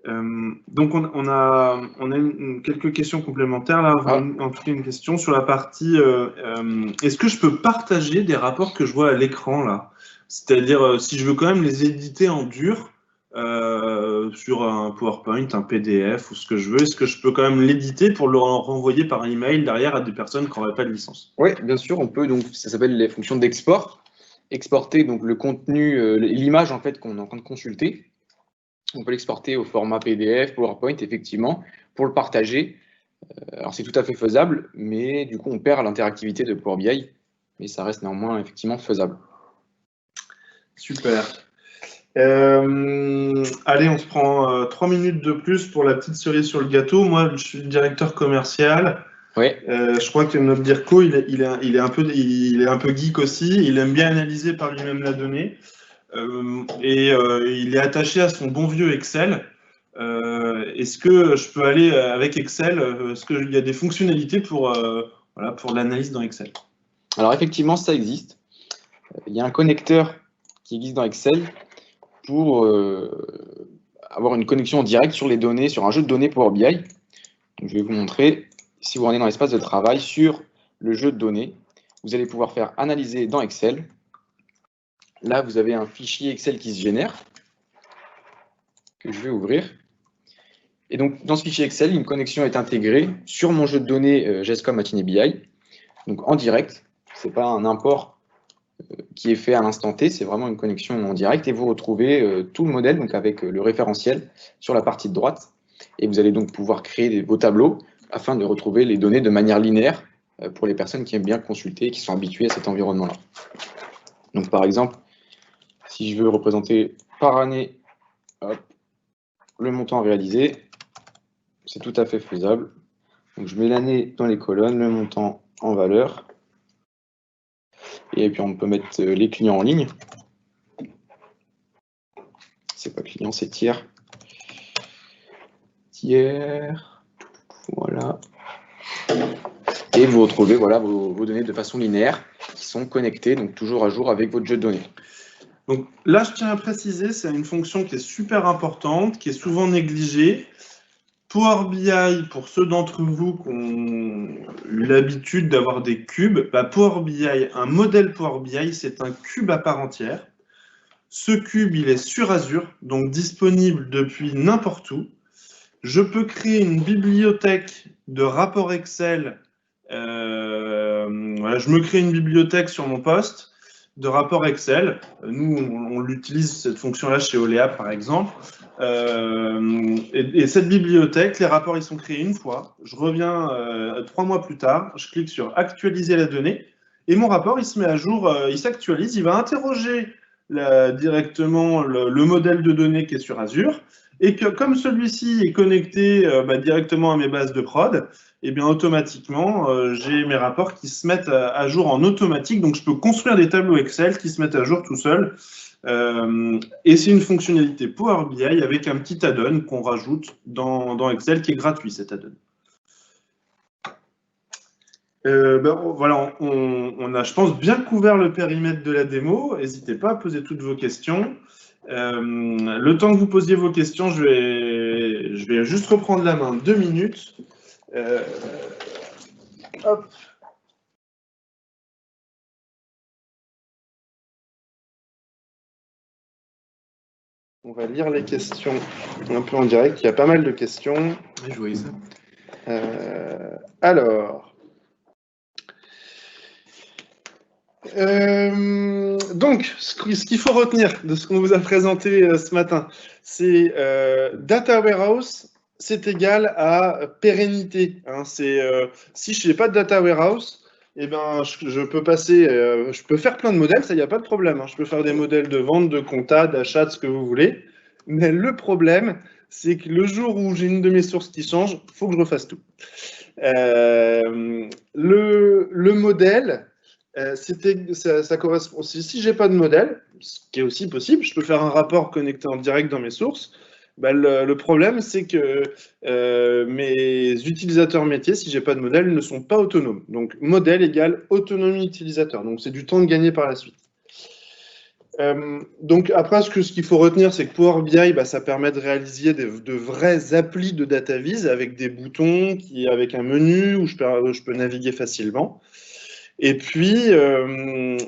Donc, on a quelques questions complémentaires là. En tout cas, une question sur la partie est-ce que je peux partager des rapports que je vois à l'écran là? C'est-à-dire, si je veux quand même les éditer en dur sur un PowerPoint, un PDF ou ce que je veux, est-ce que je peux quand même l'éditer pour le renvoyer par email derrière à des personnes qui n'auraient pas de licence? Oui, bien sûr, on peut. Donc, ça s'appelle les fonctions d'export. Exporter donc le contenu, l'image en fait qu'on est en train de consulter. On peut l'exporter au format PDF, PowerPoint, effectivement, pour le partager. Alors, c'est tout à fait faisable, mais du coup, on perd l'interactivité de Power BI, mais ça reste néanmoins effectivement faisable. Super. Allez, on se prend 3 minutes de plus pour la petite cerise sur le gâteau. Moi, je suis le directeur commercial. Ouais. Je crois que notre Dirko, il est un peu geek aussi. Il aime bien analyser par lui-même la donnée. il est attaché à son bon vieux Excel. Est-ce que je peux aller avec Excel? Est-ce qu'il y a des fonctionnalités pour l'analyse dans Excel? Alors effectivement, ça existe. Il y a un connecteur qui existe dans Excel pour avoir une connexion en direct sur les données, sur un jeu de données Power BI. Donc, je vais vous montrer, si vous rentrez dans l'espace de travail, sur le jeu de données, vous allez pouvoir faire analyser dans Excel. Là, vous avez un fichier Excel qui se génère, que je vais ouvrir. Et donc, dans ce fichier Excel, une connexion est intégrée sur mon jeu de données GESCOM Matinee BI, donc en direct. Ce n'est pas un import qui est fait à l'instant T, c'est vraiment une connexion en direct. Et vous retrouvez tout le modèle, donc avec le référentiel sur la partie de droite. Et vous allez donc pouvoir créer vos tableaux afin de retrouver les données de manière linéaire pour les personnes qui aiment bien consulter et qui sont habituées à cet environnement-là. Donc, par exemple, si je veux représenter par année, hop, le montant réalisé, c'est tout à fait faisable. Donc, je mets l'année dans les colonnes, le montant en valeur. Et puis, on peut mettre les clients en ligne. C'est pas client, c'est tiers. Tiers. Voilà. Et vous retrouvez voilà, vos données de façon linéaire qui sont connectées, donc toujours à jour avec votre jeu de données. Donc là, je tiens à préciser, c'est une fonction qui est super importante, qui est souvent négligée. Power BI, pour ceux d'entre vous qui ont eu l'habitude d'avoir des cubes, Power BI, un modèle Power BI, c'est un cube à part entière. Ce cube, il est sur Azure, donc disponible depuis n'importe où. Je peux créer une bibliothèque de rapports Excel. Voilà, je me crée une bibliothèque sur mon poste de rapports Excel. Nous, on l'utilise, cette fonction-là, chez Olea, par exemple. Et cette bibliothèque, les rapports, ils sont créés une fois. Je reviens 3 mois plus tard, je clique sur « Actualiser la donnée » et mon rapport, il se met à jour, il s'actualise, il va interroger directement le modèle de données qui est sur Azure. Et que comme celui-ci est connecté directement à mes bases de prod, et bien automatiquement, j'ai mes rapports qui se mettent à jour en automatique. Donc, je peux construire des tableaux Excel qui se mettent à jour tout seuls. Et c'est une fonctionnalité Power BI avec un petit add-on qu'on rajoute dans Excel qui est gratuit, cet add-on. Voilà, on a, je pense, bien couvert le périmètre de la démo. N'hésitez pas à poser toutes vos questions. Le temps que vous posiez vos questions, je vais juste reprendre la main 2 minutes. Hop. On va lire les questions un peu en direct. Il y a pas mal de questions. Je voyais ça. Alors. Donc, ce qu'il faut retenir de ce qu'on vous a présenté ce matin, c'est Data Warehouse, c'est égal à pérennité. Hein, si je n'ai pas de Data Warehouse, eh ben, je peux passer, je peux faire plein de modèles, ça, il n'y a pas de problème. Hein, je peux faire des modèles de vente, de compta, d'achat, de ce que vous voulez. Mais le problème, c'est que le jour où j'ai une de mes sources qui change, il faut que je refasse tout. Le modèle, ça correspond. Si j'ai pas de modèle, ce qui est aussi possible, je peux faire un rapport connecté en direct dans mes sources. Le problème, c'est que mes utilisateurs métiers, si j'ai pas de modèle, ne sont pas autonomes. Donc, modèle égale autonomie utilisateur. Donc, c'est du temps de gagner par la suite. Donc, après, ce qu'il faut retenir, c'est que Power BI, ça permet de réaliser de vrais applis de data viz avec des boutons, avec un menu où je peux naviguer facilement. Et puis,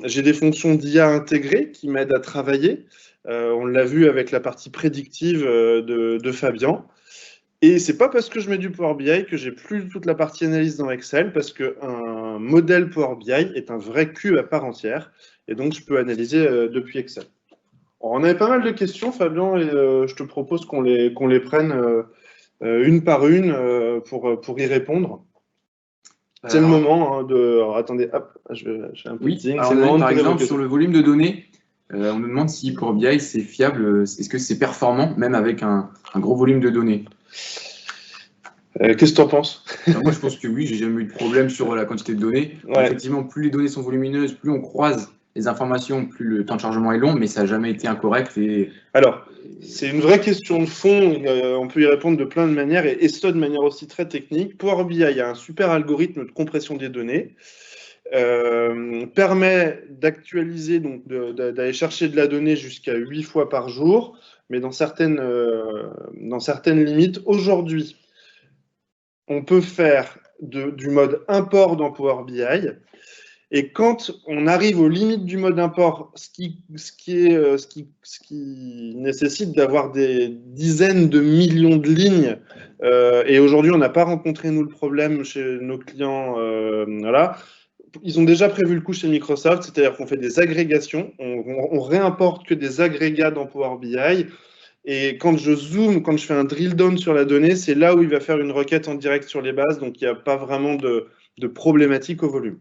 j'ai des fonctions d'IA intégrées qui m'aident à travailler. On l'a vu avec la partie prédictive de Fabien. Et c'est pas parce que je mets du Power BI que j'ai plus toute la partie analyse dans Excel, parce qu'un modèle Power BI est un vrai cube à part entière. Et donc, je peux analyser depuis Excel. Alors, on avait pas mal de questions, Fabien, et je te propose qu'on les prenne une par une pour y répondre. C'est le moment de... Alors, attendez, hop, j'ai un peu de zing. C'est le moment par exemple, sur le volume de données, on nous demande si Power BI, c'est fiable, est-ce que c'est performant, même avec un gros volume de données? Qu'est-ce que tu en penses? Moi, je pense que oui, j'ai jamais eu de problème sur la quantité de données. Ouais. Effectivement, plus les données sont volumineuses, plus on croise les informations, plus le temps de chargement est long, mais ça n'a jamais été incorrect. Alors, c'est une vraie question de fond, on peut y répondre de plein de manières, et ça de manière aussi très technique. Power BI a un super algorithme de compression des données, permet d'actualiser, donc d'aller chercher de la donnée jusqu'à 8 fois par jour, mais dans certaines limites. Aujourd'hui, on peut faire du mode import dans Power BI, et quand on arrive aux limites du mode import, ce qui nécessite d'avoir des dizaines de millions de lignes, et aujourd'hui on n'a pas rencontré nous le problème chez nos clients, voilà. Ils ont déjà prévu le coup chez Microsoft, c'est-à-dire qu'on fait des agrégations, on réimporte que des agrégats dans Power BI, et quand je zoome, quand je fais un drill down sur la donnée, c'est là où il va faire une requête en direct sur les bases, donc il n'y a pas vraiment de problématique au volume.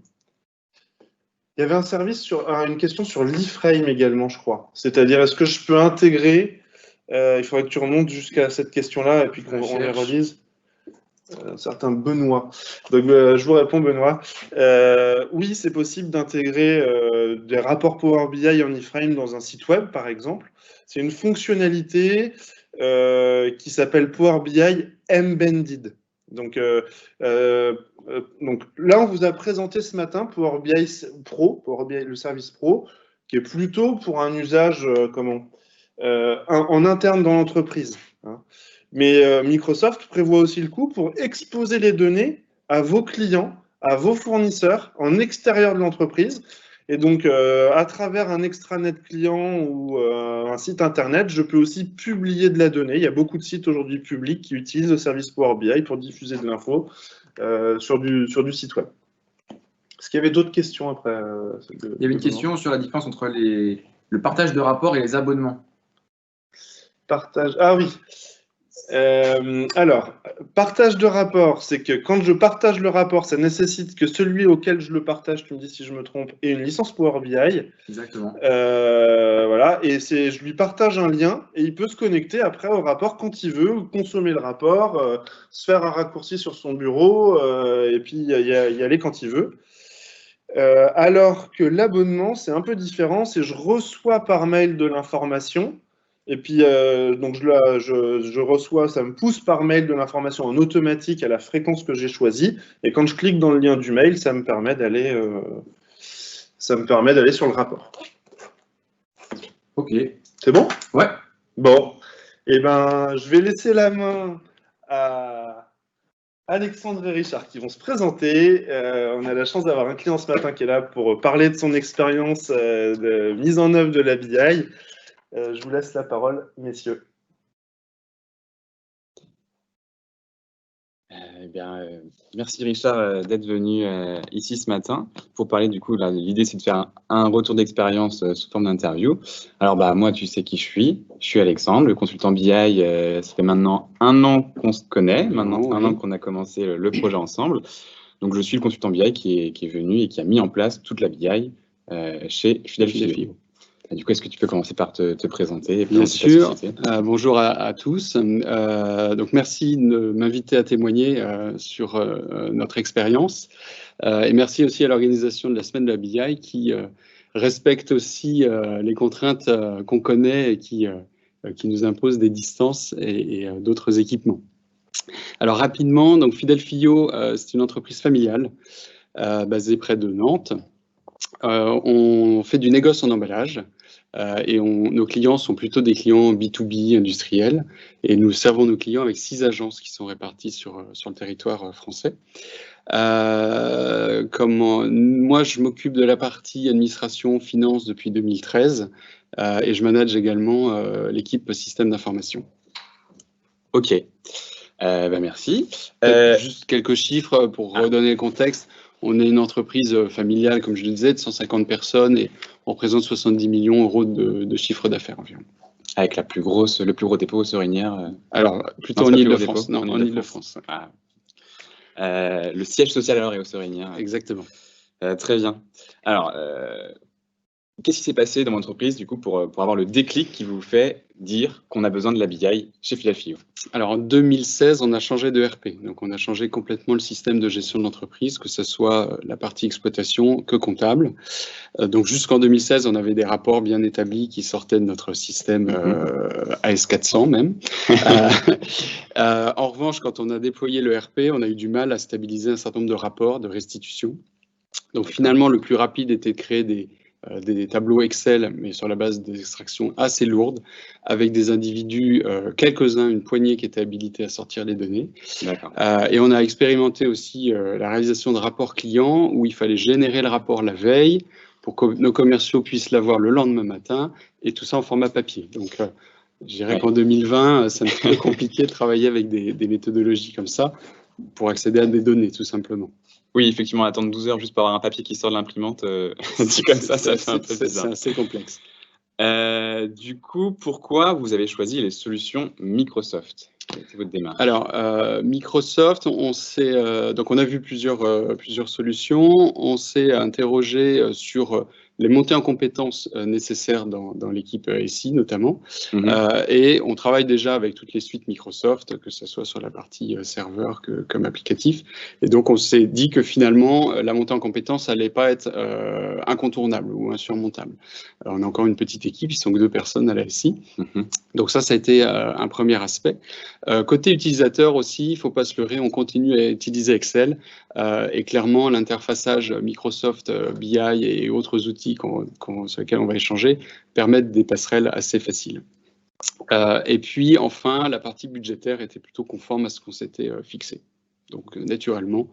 Il y avait un service une question sur l'iframe également, je crois. C'est-à-dire, est-ce que je peux intégrer, il faudrait que tu remontes jusqu'à cette question-là et puis qu'on les relise. Un certain Benoît. Donc, je vous réponds, Benoît. Oui, c'est possible d'intégrer des rapports Power BI en iframe dans un site web, par exemple. C'est une fonctionnalité qui s'appelle Power BI Embedded. Donc là, on vous a présenté ce matin Power BI Pro, Power BI, le service Pro, qui est plutôt pour un usage en interne dans l'entreprise. Hein. Mais Microsoft prévoit aussi le coup pour exposer les données à vos clients, à vos fournisseurs, en extérieur de l'entreprise. Et donc, à travers un extranet client ou un site internet, je peux aussi publier de la donnée. Il y a beaucoup de sites aujourd'hui publics qui utilisent le service Power BI pour diffuser de l'info sur du site web. Est-ce qu'il y avait d'autres questions après Il y avait une question sur la différence entre le partage de rapports et les abonnements. Partage. Ah oui. Alors, partage de rapport, c'est que quand je partage le rapport, ça nécessite que celui auquel je le partage, tu me dis si je me trompe, ait une licence Power BI. Exactement. Voilà, et je lui partage un lien et il peut se connecter après au rapport quand il veut, ou consommer le rapport, se faire un raccourci sur son bureau et puis y aller quand il veut. Alors que l'abonnement, c'est un peu différent, c'est je reçois par mail de l'information. Et puis, donc je reçois, ça me pousse par mail de l'information en automatique à la fréquence que j'ai choisie. Et quand je clique dans le lien du mail, ça me permet d'aller sur le rapport. Ok. C'est bon? Ouais. Bon. Eh ben, je vais laisser la main à Alexandre et Richard qui vont se présenter. On a la chance d'avoir un client ce matin qui est là pour parler de son expérience de mise en œuvre de la BI. Je vous laisse la parole, messieurs. Merci Richard d'être venu ici ce matin pour parler du coup. L'idée c'est de faire un retour d'expérience sous forme d'interview. Alors moi tu sais qui je suis Alexandre, le consultant BI. Ça fait maintenant 1 an qu'on se connaît, maintenant 1 an qu'on a commencé le projet ensemble. Donc je suis le consultant BI qui est venu et qui a mis en place toute la BI chez Fidelfio. Du coup, est-ce que tu peux commencer par te présenter? Bien sûr. Bonjour à tous. Donc, merci de m'inviter à témoigner sur notre expérience. Et merci aussi à l'organisation de la Semaine de la BI qui respecte aussi les contraintes qu'on connaît et qui nous imposent des distances et d'autres équipements. Alors, rapidement, donc Fidelfio, c'est une entreprise familiale basée près de Nantes. On fait du négoce en emballage et nos clients sont plutôt des clients B2B industriels et nous servons nos clients avec 6 agences qui sont réparties sur le territoire français. Moi, je m'occupe de la partie administration, finance depuis 2013 et je manage également l'équipe système d'information. Ok, merci. Juste quelques chiffres pour redonner le contexte. On est une entreprise familiale, comme je le disais, de 150 personnes et on représente 70 millions € de chiffre d'affaires environ. Avec le plus gros dépôt aux Sorinières. Alors, plutôt en Île-de-France. Non, en Île-de-France. Le siège social alors est aux Sorinières. Exactement. Très bien. Alors, Qu'est-ce qui s'est passé dans mon entreprise, du coup, pour avoir le déclic qui vous fait dire qu'on a besoin de la BI chez Philadelphia? Alors en 2016, on a changé de RP. Donc on a changé complètement le système de gestion de l'entreprise, que ce soit la partie exploitation que comptable. Donc jusqu'en 2016, on avait des rapports bien établis qui sortaient de notre système AS400 même. En revanche, quand on a déployé le RP, on a eu du mal à stabiliser un certain nombre de rapports de restitution. Donc finalement, le plus rapide était de créer des tableaux Excel, mais sur la base des extractions assez lourdes, avec des individus, quelques-uns, une poignée qui étaient habilités à sortir les données. Et on a expérimenté aussi la réalisation de rapports clients, où il fallait générer le rapport la veille, pour que nos commerciaux puissent l'avoir le lendemain matin, et tout ça en format papier. Donc, je dirais qu'en 2020, c'est un petit peu compliqué de travailler avec des méthodologies comme ça, pour accéder à des données, tout simplement. Oui, effectivement, attendre 12 heures juste pour avoir un papier qui sort de l'imprimante, dit comme ça fait un peu bizarre. C'est assez complexe. Du coup, pourquoi vous avez choisi les solutions Microsoft? C'est votre démarche. Alors, Microsoft, donc on a vu plusieurs solutions. On s'est interrogé sur les montées en compétences nécessaires dans l'équipe SI notamment. Et on travaille déjà avec toutes les suites Microsoft, que ce soit sur la partie serveur comme applicatif. Et donc, on s'est dit que finalement, la montée en compétences n'allait pas être incontournable ou insurmontable. Alors, on a encore une petite équipe, ils sont que 2 personnes à la SI. Donc ça a été un premier aspect. Côté utilisateur aussi, il ne faut pas se leurrer, on continue à utiliser Excel et clairement l'interfaçage Microsoft BI et autres outils sur lesquels on va échanger permettent des passerelles assez faciles. Et puis enfin, la partie budgétaire était plutôt conforme à ce qu'on s'était fixé. Donc naturellement,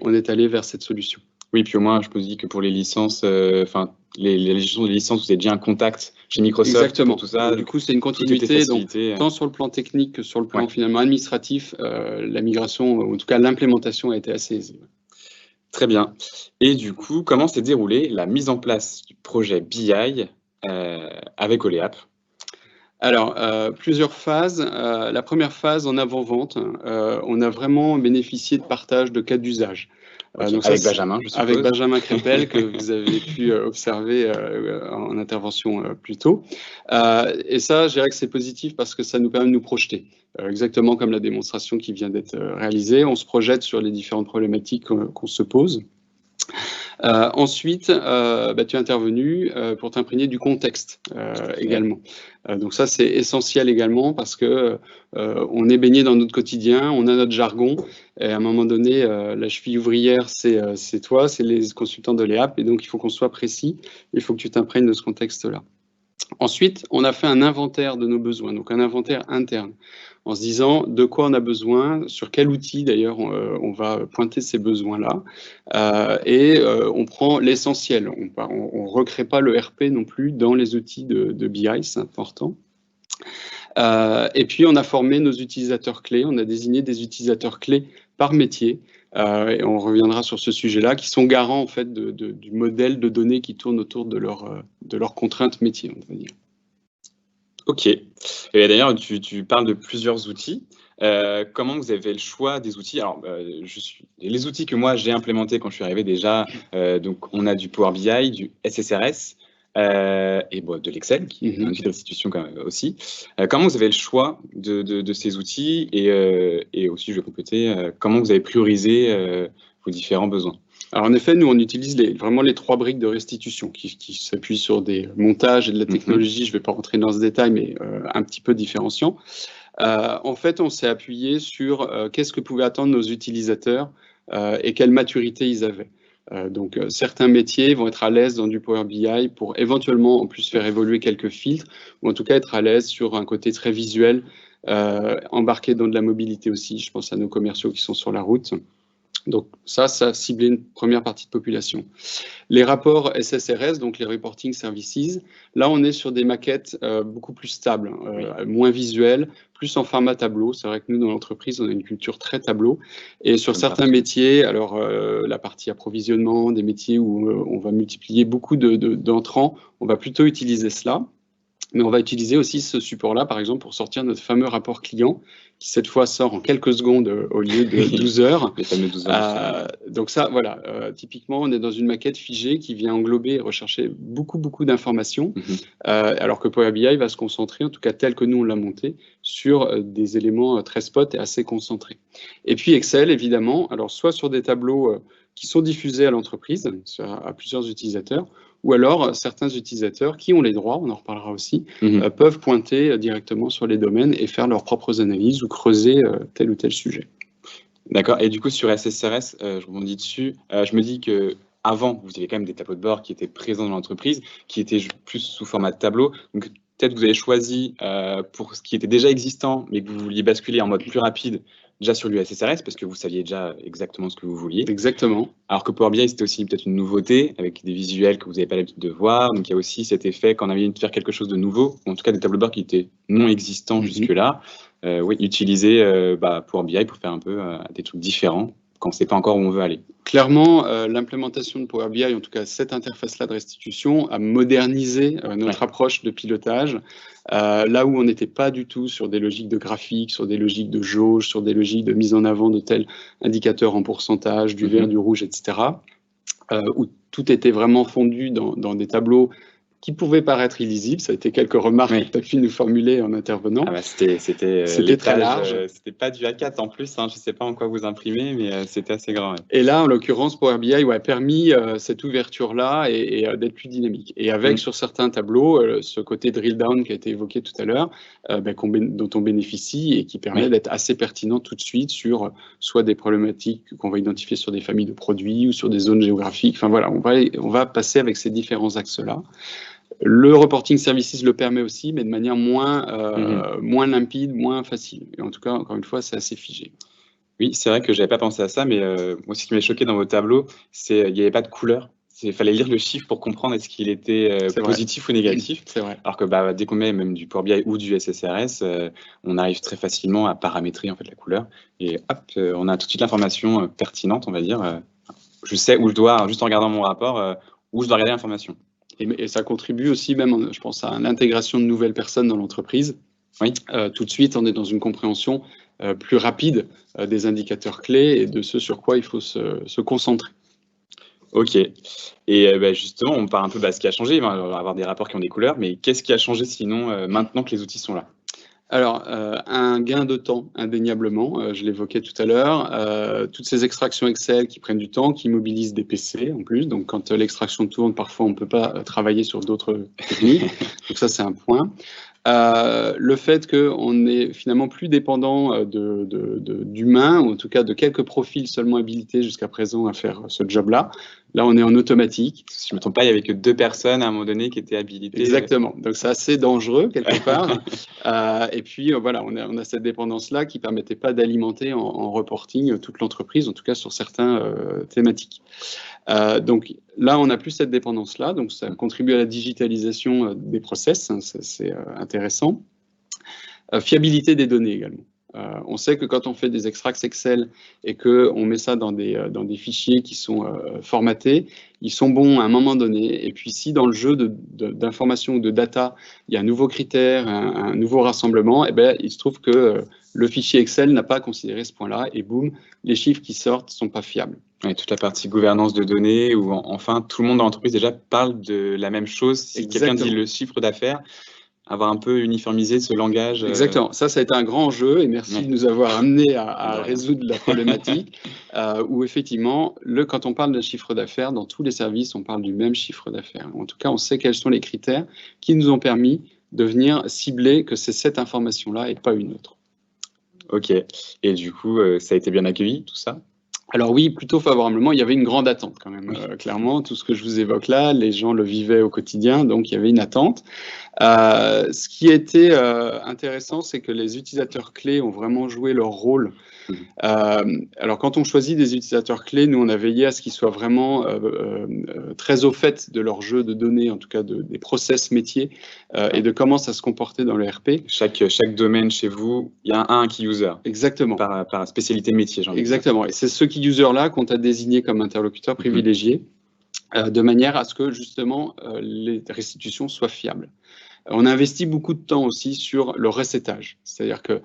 on est allé vers cette solution. Oui, puis au moins, je me dis que pour les licences, les gestions de licences, vous avez déjà un contact chez Microsoft. Exactement. Pour tout ça. Du coup, c'est une continuité, donc, tant sur le plan technique que sur le plan finalement administratif, la migration, ou en tout cas l'implémentation a été assez aisée. Très bien. Et du coup, comment s'est déroulée la mise en place du projet BI avec Oleap? Alors, plusieurs phases. La première phase, en avant-vente, on a vraiment bénéficié de partage de cas d'usage. Donc avec Benjamin, je suppose. Avec Benjamin Crépel, que vous avez pu observer en intervention plus tôt. Et ça, je dirais que c'est positif parce que ça nous permet de nous projeter. Exactement comme la démonstration qui vient d'être réalisée. On se projette sur les différentes problématiques qu'on se pose. Ensuite, tu es intervenu pour t'imprégner du contexte également. Donc ça, c'est essentiel également parce que on est baigné dans notre quotidien, on a notre jargon, et à un moment donné, la cheville ouvrière, c'est toi, c'est les consultants de l'EAP, et donc il faut qu'on soit précis, il faut que tu t'imprègnes de ce contexte-là. Ensuite, on a fait un inventaire de nos besoins, donc un inventaire interne, en se disant de quoi on a besoin, sur quel outil d'ailleurs on va pointer ces besoins-là, et on prend l'essentiel. On ne recrée pas le RP non plus dans les outils de BI, c'est important. Et puis, on a formé nos utilisateurs clés, on a désigné des utilisateurs clés par métier, et on reviendra sur ce sujet-là, qui sont garants en fait du modèle de données qui tourne autour de leurs contraintes métiers, on va dire. Ok. Et d'ailleurs, tu parles de plusieurs outils. Comment vous avez fait le choix des outils? Alors, les outils que moi j'ai implémentés quand je suis arrivé déjà, donc on a du Power BI, du SSRS, et de l'Excel, qui est un outil de restitution quand même aussi. Comment vous avez le choix de ces outils et aussi, je vais compléter, comment vous avez priorisé vos différents besoins? Alors en effet, nous on utilise vraiment les 3 briques de restitution qui s'appuient sur des montages et de la technologie. Je ne vais pas rentrer dans ce détail, mais un petit peu différenciant. En fait, on s'est appuyé sur qu'est-ce que pouvaient attendre nos utilisateurs et quelle maturité ils avaient. Donc certains métiers vont être à l'aise dans du Power BI pour éventuellement en plus faire évoluer quelques filtres, ou en tout cas être à l'aise sur un côté très visuel, embarqué dans de la mobilité aussi. Je pense à nos commerciaux qui sont sur la route. Donc ça ciblait une première partie de population. Les rapports SSRS, donc les Reporting Services, là on est sur des maquettes beaucoup plus stables, moins visuelles, plus en format tableau. C'est vrai que nous dans l'entreprise on a une culture très tableau, et sur certains métiers, alors la partie approvisionnement, des métiers où on va multiplier beaucoup d'entrants, on va plutôt utiliser cela. Mais on va utiliser aussi ce support-là, par exemple, pour sortir notre fameux rapport client, qui cette fois sort en quelques secondes au lieu de 12 heures. Les fameux 12 heures. Donc ça, voilà, typiquement, on est dans une maquette figée qui vient englober et rechercher beaucoup d'informations, alors que Power BI va se concentrer, en tout cas tel que nous on l'a monté, sur des éléments très spot et assez concentrés. Et puis Excel, évidemment, alors soit sur des tableaux qui sont diffusés à l'entreprise, à plusieurs utilisateurs, ou alors certains utilisateurs qui ont les droits, on en reparlera aussi, peuvent pointer directement sur les domaines et faire leurs propres analyses ou creuser tel ou tel sujet. D'accord, et du coup sur SSRS, je rebondis dessus, je me dis que avant, vous avez quand même des tableaux de bord qui étaient présents dans l'entreprise, qui étaient plus sous format de tableau, donc peut-être que vous avez choisi pour ce qui était déjà existant, mais que vous vouliez basculer en mode plus rapide, déjà sur du SSRS, parce que vous saviez déjà exactement ce que vous vouliez. Exactement. Alors que Power BI, c'était aussi peut-être une nouveauté, avec des visuels que vous n'avez pas l'habitude de voir. Donc il y a aussi cet effet quand on avait envie de faire quelque chose de nouveau, ou en tout cas des tableaux de bord qui étaient non existants jusque-là. Oui, utiliser Power BI pour faire un peu des trucs différents quand on ne sait pas encore où on veut aller. Clairement, l'implémentation de Power BI, en tout cas cette interface-là de restitution, a modernisé notre approche de pilotage, là où on n'était pas du tout sur des logiques de graphique, sur des logiques de jauge, sur des logiques de mise en avant de tels indicateurs en pourcentage, du vert, du rouge, etc., où tout était vraiment fondu dans des tableaux qui pouvaient paraître illisibles. Ça a été quelques remarques que tu as pu nous formuler en intervenant. Ah bah c'était très large. C'était pas du A4 en plus, hein. Je ne sais pas en quoi vous imprimez, mais c'était assez grand. Ouais. Et là, en l'occurrence, Power BI a permis cette ouverture-là et d'être plus dynamique. Et avec, sur certains tableaux, ce côté drill down qui a été évoqué tout à l'heure, dont on bénéficie et qui permet d'être assez pertinent tout de suite sur soit des problématiques qu'on va identifier sur des familles de produits ou sur des zones géographiques. Enfin voilà, on va passer avec ces différents axes-là. Le reporting services le permet aussi, mais de manière moins limpide, moins facile. Et en tout cas, encore une fois, c'est assez figé. Oui, c'est vrai que je n'avais pas pensé à ça, mais moi, ce qui m'a choqué dans vos tableaux, c'est qu'il n'y avait pas de couleur. Il fallait lire le chiffre pour comprendre est-ce qu'il était positif ou négatif. C'est vrai. Alors que dès qu'on met même du Power BI ou du SSRS, on arrive très facilement à paramétrer en fait, la couleur. Et hop, on a tout de suite l'information pertinente, on va dire. Je sais où je dois, juste en regardant mon rapport, où je dois regarder l'information. Et ça contribue aussi même, je pense, à l'intégration de nouvelles personnes dans l'entreprise. Oui. Tout de suite, on est dans une compréhension plus rapide des indicateurs clés et de ce sur quoi il faut se concentrer. Ok. Et justement, on parle un peu de ce qui a changé. On va avoir des rapports qui ont des couleurs, mais qu'est-ce qui a changé sinon maintenant que les outils sont là? Alors, un gain de temps, indéniablement, je l'évoquais tout à l'heure, toutes ces extractions Excel qui prennent du temps, qui mobilisent des PC en plus, donc quand l'extraction tourne, parfois on ne peut pas travailler sur d'autres techniques, donc ça c'est un point. Le fait qu'on n'est finalement plus dépendant d'humains, ou en tout cas de quelques profils seulement habilités jusqu'à présent à faire ce job-là. Là, on est en automatique. Si je ne me trompe pas, il n'y avait que 2 personnes à un moment donné qui étaient habilitées. Exactement. Donc, c'est assez dangereux quelque part. Et puis, voilà, on a cette dépendance-là qui ne permettait pas d'alimenter en reporting toute l'entreprise, en tout cas sur certaines thématiques. Donc, là, on n'a plus cette dépendance-là. Donc, ça contribue à la digitalisation des process. Hein, c'est intéressant. Fiabilité des données également. On sait que quand on fait des extracts Excel et qu'on met ça dans des fichiers qui sont formatés, ils sont bons à un moment donné. Et puis si dans le jeu d'information ou de data, il y a un nouveau critère, un nouveau rassemblement, et ben, il se trouve que le fichier Excel n'a pas considéré ce point-là et boum, les chiffres qui sortent ne sont pas fiables. Et toute la partie gouvernance de données, où enfin tout le monde dans l'entreprise déjà parle de la même chose. Si quelqu'un dit le chiffre d'affaires, avoir un peu uniformisé ce langage. Exactement, ça a été un grand enjeu et merci de nous avoir amené à résoudre la problématique où effectivement, quand on parle de chiffre d'affaires, dans tous les services, on parle du même chiffre d'affaires. En tout cas, on sait quels sont les critères qui nous ont permis de venir cibler que c'est cette information-là et pas une autre. Ok, et du coup, ça a été bien accueilli, tout ça? Alors oui, plutôt favorablement, il y avait une grande attente quand même, clairement, tout ce que je vous évoque là, les gens le vivaient au quotidien, donc il y avait une attente. Ce qui a été intéressant, c'est que les utilisateurs clés ont vraiment joué leur rôle. Alors quand on choisit des utilisateurs clés, nous on a veillé à ce qu'ils soient vraiment très au fait de leur jeu de données, en tout cas des process métiers et de comment ça se comportait dans le RP. Chaque domaine chez vous, il y a un key user. Exactement. Par spécialité métier, j'ai envie de dire. Exactement. Et c'est ce key user-là qu'on t'a désigné comme interlocuteur privilégié de manière à ce que justement les restitutions soient fiables. On a investi beaucoup de temps aussi sur le recettage, c'est-à-dire que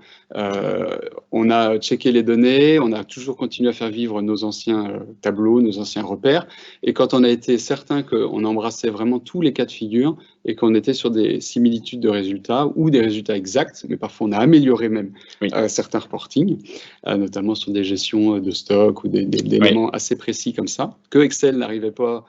on a checké les données, on a toujours continué à faire vivre nos anciens tableaux, nos anciens repères, et quand on a été certain qu'on embrassait vraiment tous les cas de figure et qu'on était sur des similitudes de résultats ou des résultats exacts, mais parfois on a amélioré même certains reportings, notamment sur des gestions de stock ou des éléments assez précis comme ça, que Excel n'arrivait pas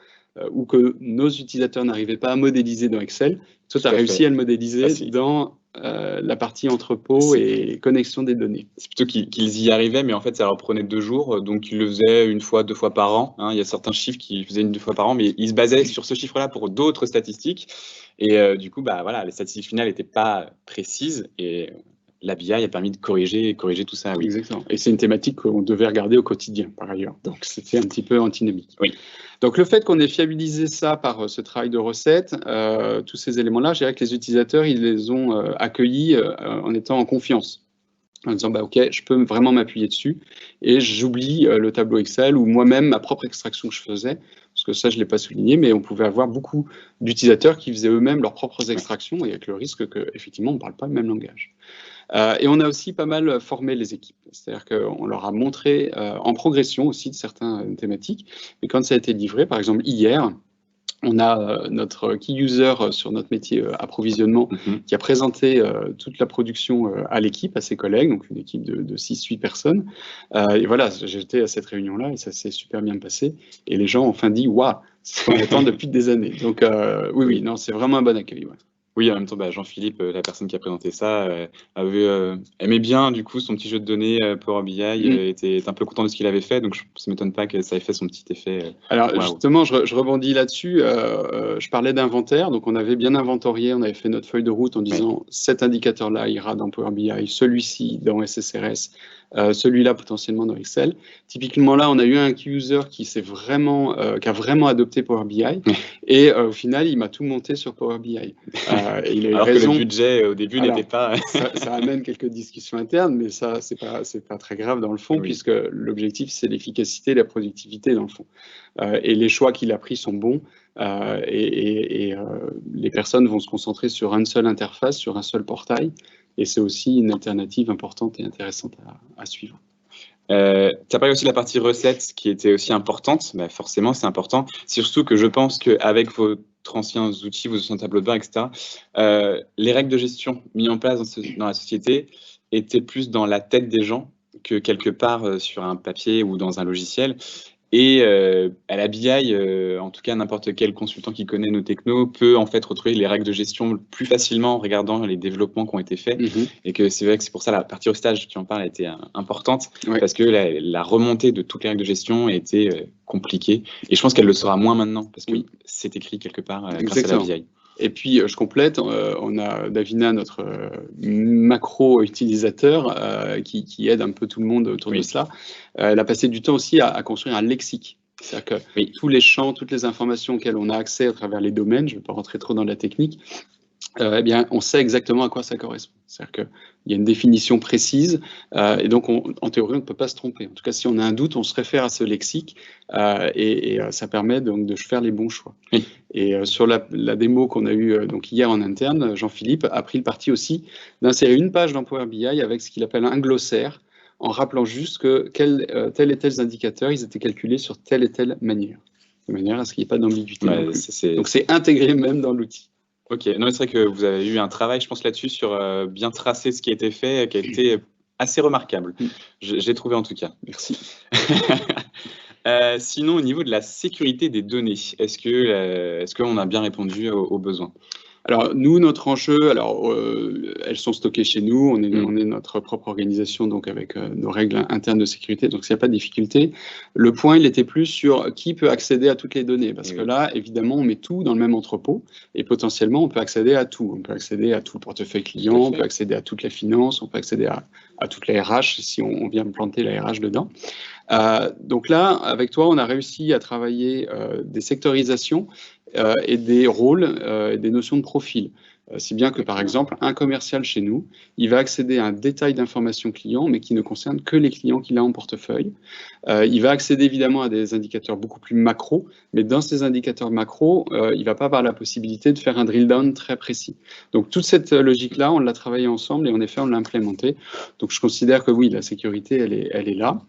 ou que nos utilisateurs n'arrivaient pas à modéliser dans Excel. Toi, tu as réussi à le modéliser dans la partie entrepôt et connexion des données. C'est plutôt qu'ils y arrivaient, mais en fait, ça leur prenait 2 jours. Donc, ils le faisaient 1 fois, 2 fois par an. Hein. Il y a certains chiffres qu'ils faisaient 1-2 fois par an, mais ils se basaient sur ce chiffre-là pour d'autres statistiques. Et du coup, bah, voilà, les statistiques finales n'étaient pas précises. Et la BI a permis de corriger tout ça. Oui. Exactement. Et c'est une thématique qu'on devait regarder au quotidien, par ailleurs. Donc, c'était un petit peu antinomique. Oui. Donc, le fait qu'on ait fiabilisé ça par ce travail de recette, tous ces éléments-là, je dirais que les utilisateurs, ils les ont accueillis en étant en confiance. En disant, bah, OK, je peux vraiment m'appuyer dessus et j'oublie le tableau Excel ou moi-même ma propre extraction que je faisais, parce que ça, je ne l'ai pas souligné, mais on pouvait avoir beaucoup d'utilisateurs qui faisaient eux-mêmes leurs propres extractions et avec le risque qu'effectivement, on ne parle pas le même langage. Et on a aussi pas mal formé les équipes, c'est-à-dire qu'on leur a montré en progression aussi de certaines thématiques, mais quand ça a été livré, par exemple hier, on a notre key user sur notre métier approvisionnement qui a présenté toute la production à l'équipe, à ses collègues, donc une équipe de 6-8 personnes. Et voilà, j'étais à cette réunion-là et ça s'est super bien passé. Et les gens ont enfin dit « Waouh, c'est ce qu'on attend depuis des années ». Donc oui, non, c'est vraiment un bon accueil. Ouais. Oui, en même temps, bah, Jean-Philippe, la personne qui a présenté ça, aimait bien du coup son petit jeu de données Power BI, était un peu content de ce qu'il avait fait, donc ça ne m'étonne pas que ça ait fait son petit effet. Alors justement, je rebondis là-dessus, je parlais d'inventaire, donc on avait bien inventorié, on avait fait notre feuille de route en disant cet indicateur-là ira dans Power BI, celui-ci dans SSRS, celui-là potentiellement dans Excel. Typiquement là, on a eu un key user qui a vraiment adopté Power BI et au final, il m'a tout monté sur Power BI. Il a eu alors raison. Que le budget au début n'était pas. ça amène quelques discussions internes, mais ça, c'est pas très grave dans le fond, puisque l'objectif, c'est l'efficacité et la productivité dans le fond. Et les choix qu'il a pris sont bons. Les personnes vont se concentrer sur une seule interface, sur un seul portail. Et c'est aussi une alternative importante et intéressante à suivre. Tu as parlé aussi de la partie recettes qui était aussi importante. Bah forcément, c'est important. Surtout que je pense qu'avec votre anciens outils, vos anciens tableaux de bord, etc., les règles de gestion mises en place dans la société étaient plus dans la tête des gens que quelque part sur un papier ou dans un logiciel. Et à la BI, en tout cas, n'importe quel consultant qui connaît nos technos peut en fait retrouver les règles de gestion plus facilement en regardant les développements qui ont été faits. Et que c'est vrai que c'est pour ça la partie recettage, tu en parles, a été importante, parce que la remontée de toutes les règles de gestion a été compliquée. Et je pense qu'elle le sera moins maintenant, parce que c'est écrit quelque part grâce à la BI. Et puis, je complète, on a Davina, notre macro utilisateur, qui aide un peu tout le monde autour de cela. Elle a passé du temps aussi à construire un lexique. C'est-à-dire que tous les champs, toutes les informations auxquelles on a accès à travers les domaines, je ne vais pas rentrer trop dans la technique, eh bien, on sait exactement à quoi ça correspond. C'est-à-dire qu'il y a une définition précise et donc, en théorie, on ne peut pas se tromper. En tout cas, si on a un doute, on se réfère à ce lexique et ça permet donc de faire les bons choix. Et sur la démo qu'on a eue donc hier en interne, Jean-Philippe a pris le parti aussi d'insérer une page dans Power BI avec ce qu'il appelle un glossaire, en rappelant juste que tels et tels indicateurs, ils étaient calculés sur telle et telle manière, de manière à ce qu'il n'y ait pas d'ambiguïté. Donc, c'est intégré même dans l'outil. Ok, non, c'est vrai que vous avez eu un travail, je pense, là-dessus, sur bien tracer ce qui a été fait, qui a été assez remarquable. J'ai trouvé en tout cas. Merci. Sinon, au niveau de la sécurité des données, est-ce qu'on a bien répondu aux besoins? Alors, nous, notre enjeu, elles sont stockées chez nous, on est notre propre organisation, donc avec nos règles internes de sécurité, donc il n'y a pas de difficulté. Le point, il était plus sur qui peut accéder à toutes les données, parce que là, évidemment, on met tout dans le même entrepôt, et potentiellement, on peut accéder à tout. On peut accéder à tout le portefeuille client, on peut accéder à toute la finance, on peut accéder à toute la RH, si on vient planter la RH dedans. Donc là, avec toi, on a réussi à travailler des sectorisations et des rôles et des notions de profil. Si bien que, par exemple, un commercial chez nous, il va accéder à un détail d'informations clients, mais qui ne concerne que les clients qu'il a en portefeuille. Il va accéder évidemment à des indicateurs beaucoup plus macro, mais dans ces indicateurs macro, il ne va pas avoir la possibilité de faire un drill down très précis. Donc toute cette logique-là, on l'a travaillé ensemble et en effet, on l'a implémentée. Donc je considère que oui, la sécurité, elle est là.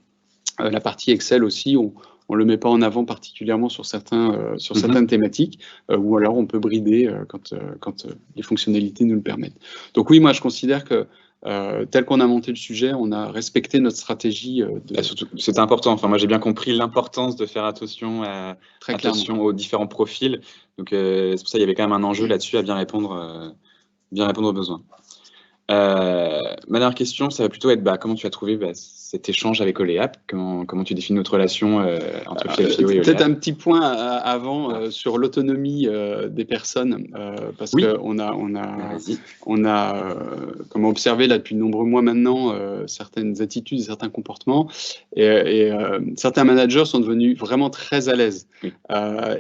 La partie Excel aussi, on ne le met pas en avant particulièrement sur certaines thématiques, ou alors on peut brider quand les fonctionnalités nous le permettent. Donc oui, moi je considère que tel qu'on a monté le sujet, on a respecté notre stratégie. C'est important. Enfin, moi j'ai bien compris l'importance de faire attention aux différents profils. Donc c'est pour ça qu'il y avait quand même un enjeu là-dessus à bien répondre aux besoins. Ma dernière question, ça va plutôt être comment tu as trouvé cet échange avec Oleap, comment tu définis notre relation entre Fialfio et Oleap. Peut-être un petit point avant sur l'autonomie des personnes, parce qu'on a observé là depuis de nombreux mois maintenant certaines attitudes et certains comportements, et certains managers sont devenus vraiment très à l'aise,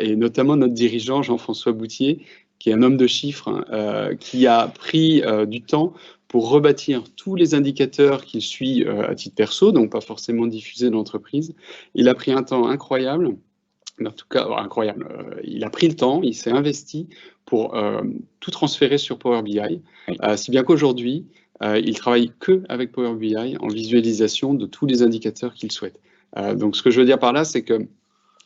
et notamment notre dirigeant Jean-François Boutier, qui est un homme de chiffres, qui a pris du temps pour rebâtir tous les indicateurs qu'il suit à titre perso, donc pas forcément diffusés dans l'entreprise. Il a pris un temps incroyable, mais en tout cas incroyable. Il a pris le temps, il s'est investi pour tout transférer sur Power BI, si bien qu'aujourd'hui, il travaille que avec Power BI en visualisation de tous les indicateurs qu'il souhaite. Donc ce que je veux dire par là, c'est que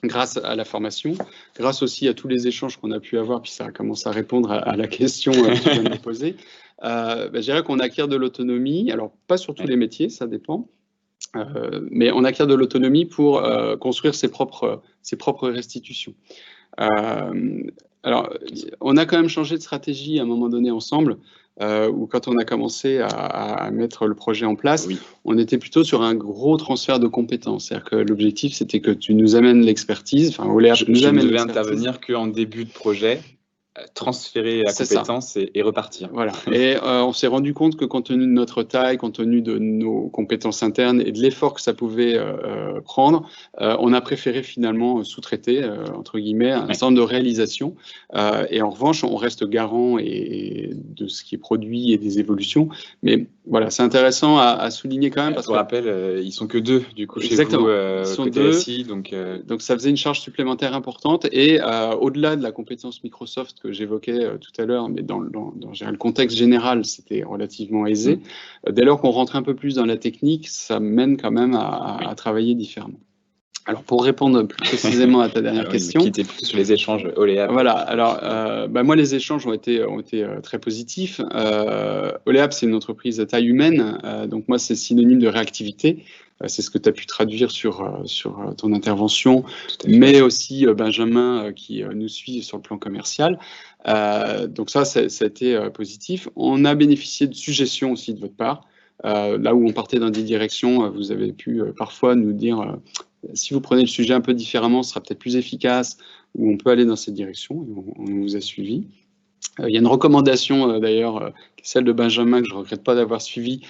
grâce à la formation, grâce aussi à tous les échanges qu'on a pu avoir, puis ça a commencé à répondre à la question que tu viens de me poser, je dirais qu'on acquiert de l'autonomie, alors pas sur tous les métiers, ça dépend, mais on acquiert de l'autonomie pour construire ses propres restitutions. Alors, on a quand même changé de stratégie à un moment donné ensemble, où quand on a commencé à mettre le projet en place, on était plutôt sur un gros transfert de compétences. C'est-à-dire que l'objectif, c'était que tu nous amènes l'expertise. Enfin, Oleap nous amène l'expertise. Je ne devais intervenir qu'en début de projet, transférer la compétence et repartir. Voilà. Et on s'est rendu compte que compte tenu de notre taille, compte tenu de nos compétences internes et de l'effort que ça pouvait prendre, on a préféré finalement sous-traiter, entre guillemets, un centre de réalisation. Et en revanche, on reste garant de ce qui est produit et des évolutions. Mais voilà, c'est intéressant à souligner quand même. Parce que, rappel, ils sont que 2 du coup chez vous, ils sont 2. SI, donc ça faisait une charge supplémentaire importante. Et au-delà de la compétence Microsoft que j'évoquais tout à l'heure, mais dans le contexte général, c'était relativement aisé. Dès lors qu'on rentre un peu plus dans la technique, ça mène quand même à travailler différemment. Alors, pour répondre plus précisément à ta dernière question, qui était plutôt sur les échanges Oleap. Voilà. Alors, moi, les échanges ont été très positifs. Oleap, c'est une entreprise à taille humaine, donc moi, c'est synonyme de réactivité. C'est ce que tu as pu traduire sur ton intervention, mais aussi Benjamin qui nous suit sur le plan commercial. Donc ça a été positif. On a bénéficié de suggestions aussi de votre part. Là où on partait dans des directions, vous avez pu parfois nous dire si vous prenez le sujet un peu différemment, ce sera peut-être plus efficace, ou on peut aller dans cette direction, et on vous a suivi. Il y a une recommandation d'ailleurs, celle de Benjamin, que je ne regrette pas d'avoir suivi,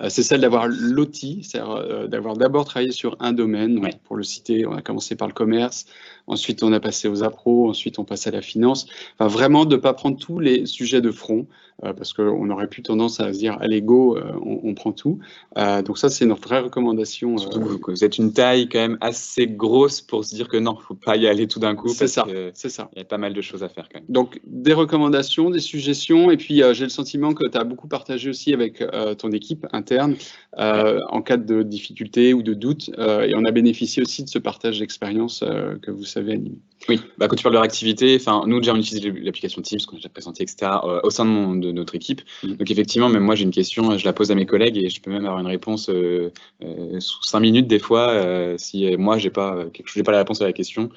c'est celle d'avoir l'outil, c'est-à-dire d'avoir d'abord travaillé sur un domaine. Donc, pour le citer, on a commencé par le commerce, ensuite on a passé aux appros, ensuite on passe à la finance. Enfin, vraiment de ne pas prendre tous les sujets de front, parce qu'on aurait plus tendance à se dire allez go, on prend tout. Donc ça, c'est une vraie recommandation. Surtout que vous êtes une taille quand même assez grosse pour se dire que non, il ne faut pas y aller tout d'un coup. C'est ça. Il y a pas mal de choses à faire quand même. Donc des recommandations, des suggestions, et puis j'ai le sentiment que tu as beaucoup partagé aussi avec ton équipe interne en cas de difficulté ou de doute, et on a bénéficié aussi de ce partage d'expérience que vous savez animer. Oui, quand tu parles de réactivité, nous déjà on utilise l'application Teams qu'on a déjà présenté, etc. Au sein de notre équipe. Donc effectivement, même moi j'ai une question, je la pose à mes collègues et je peux même avoir une réponse sous 5 minutes des fois. Si moi j'ai pas la réponse à la question,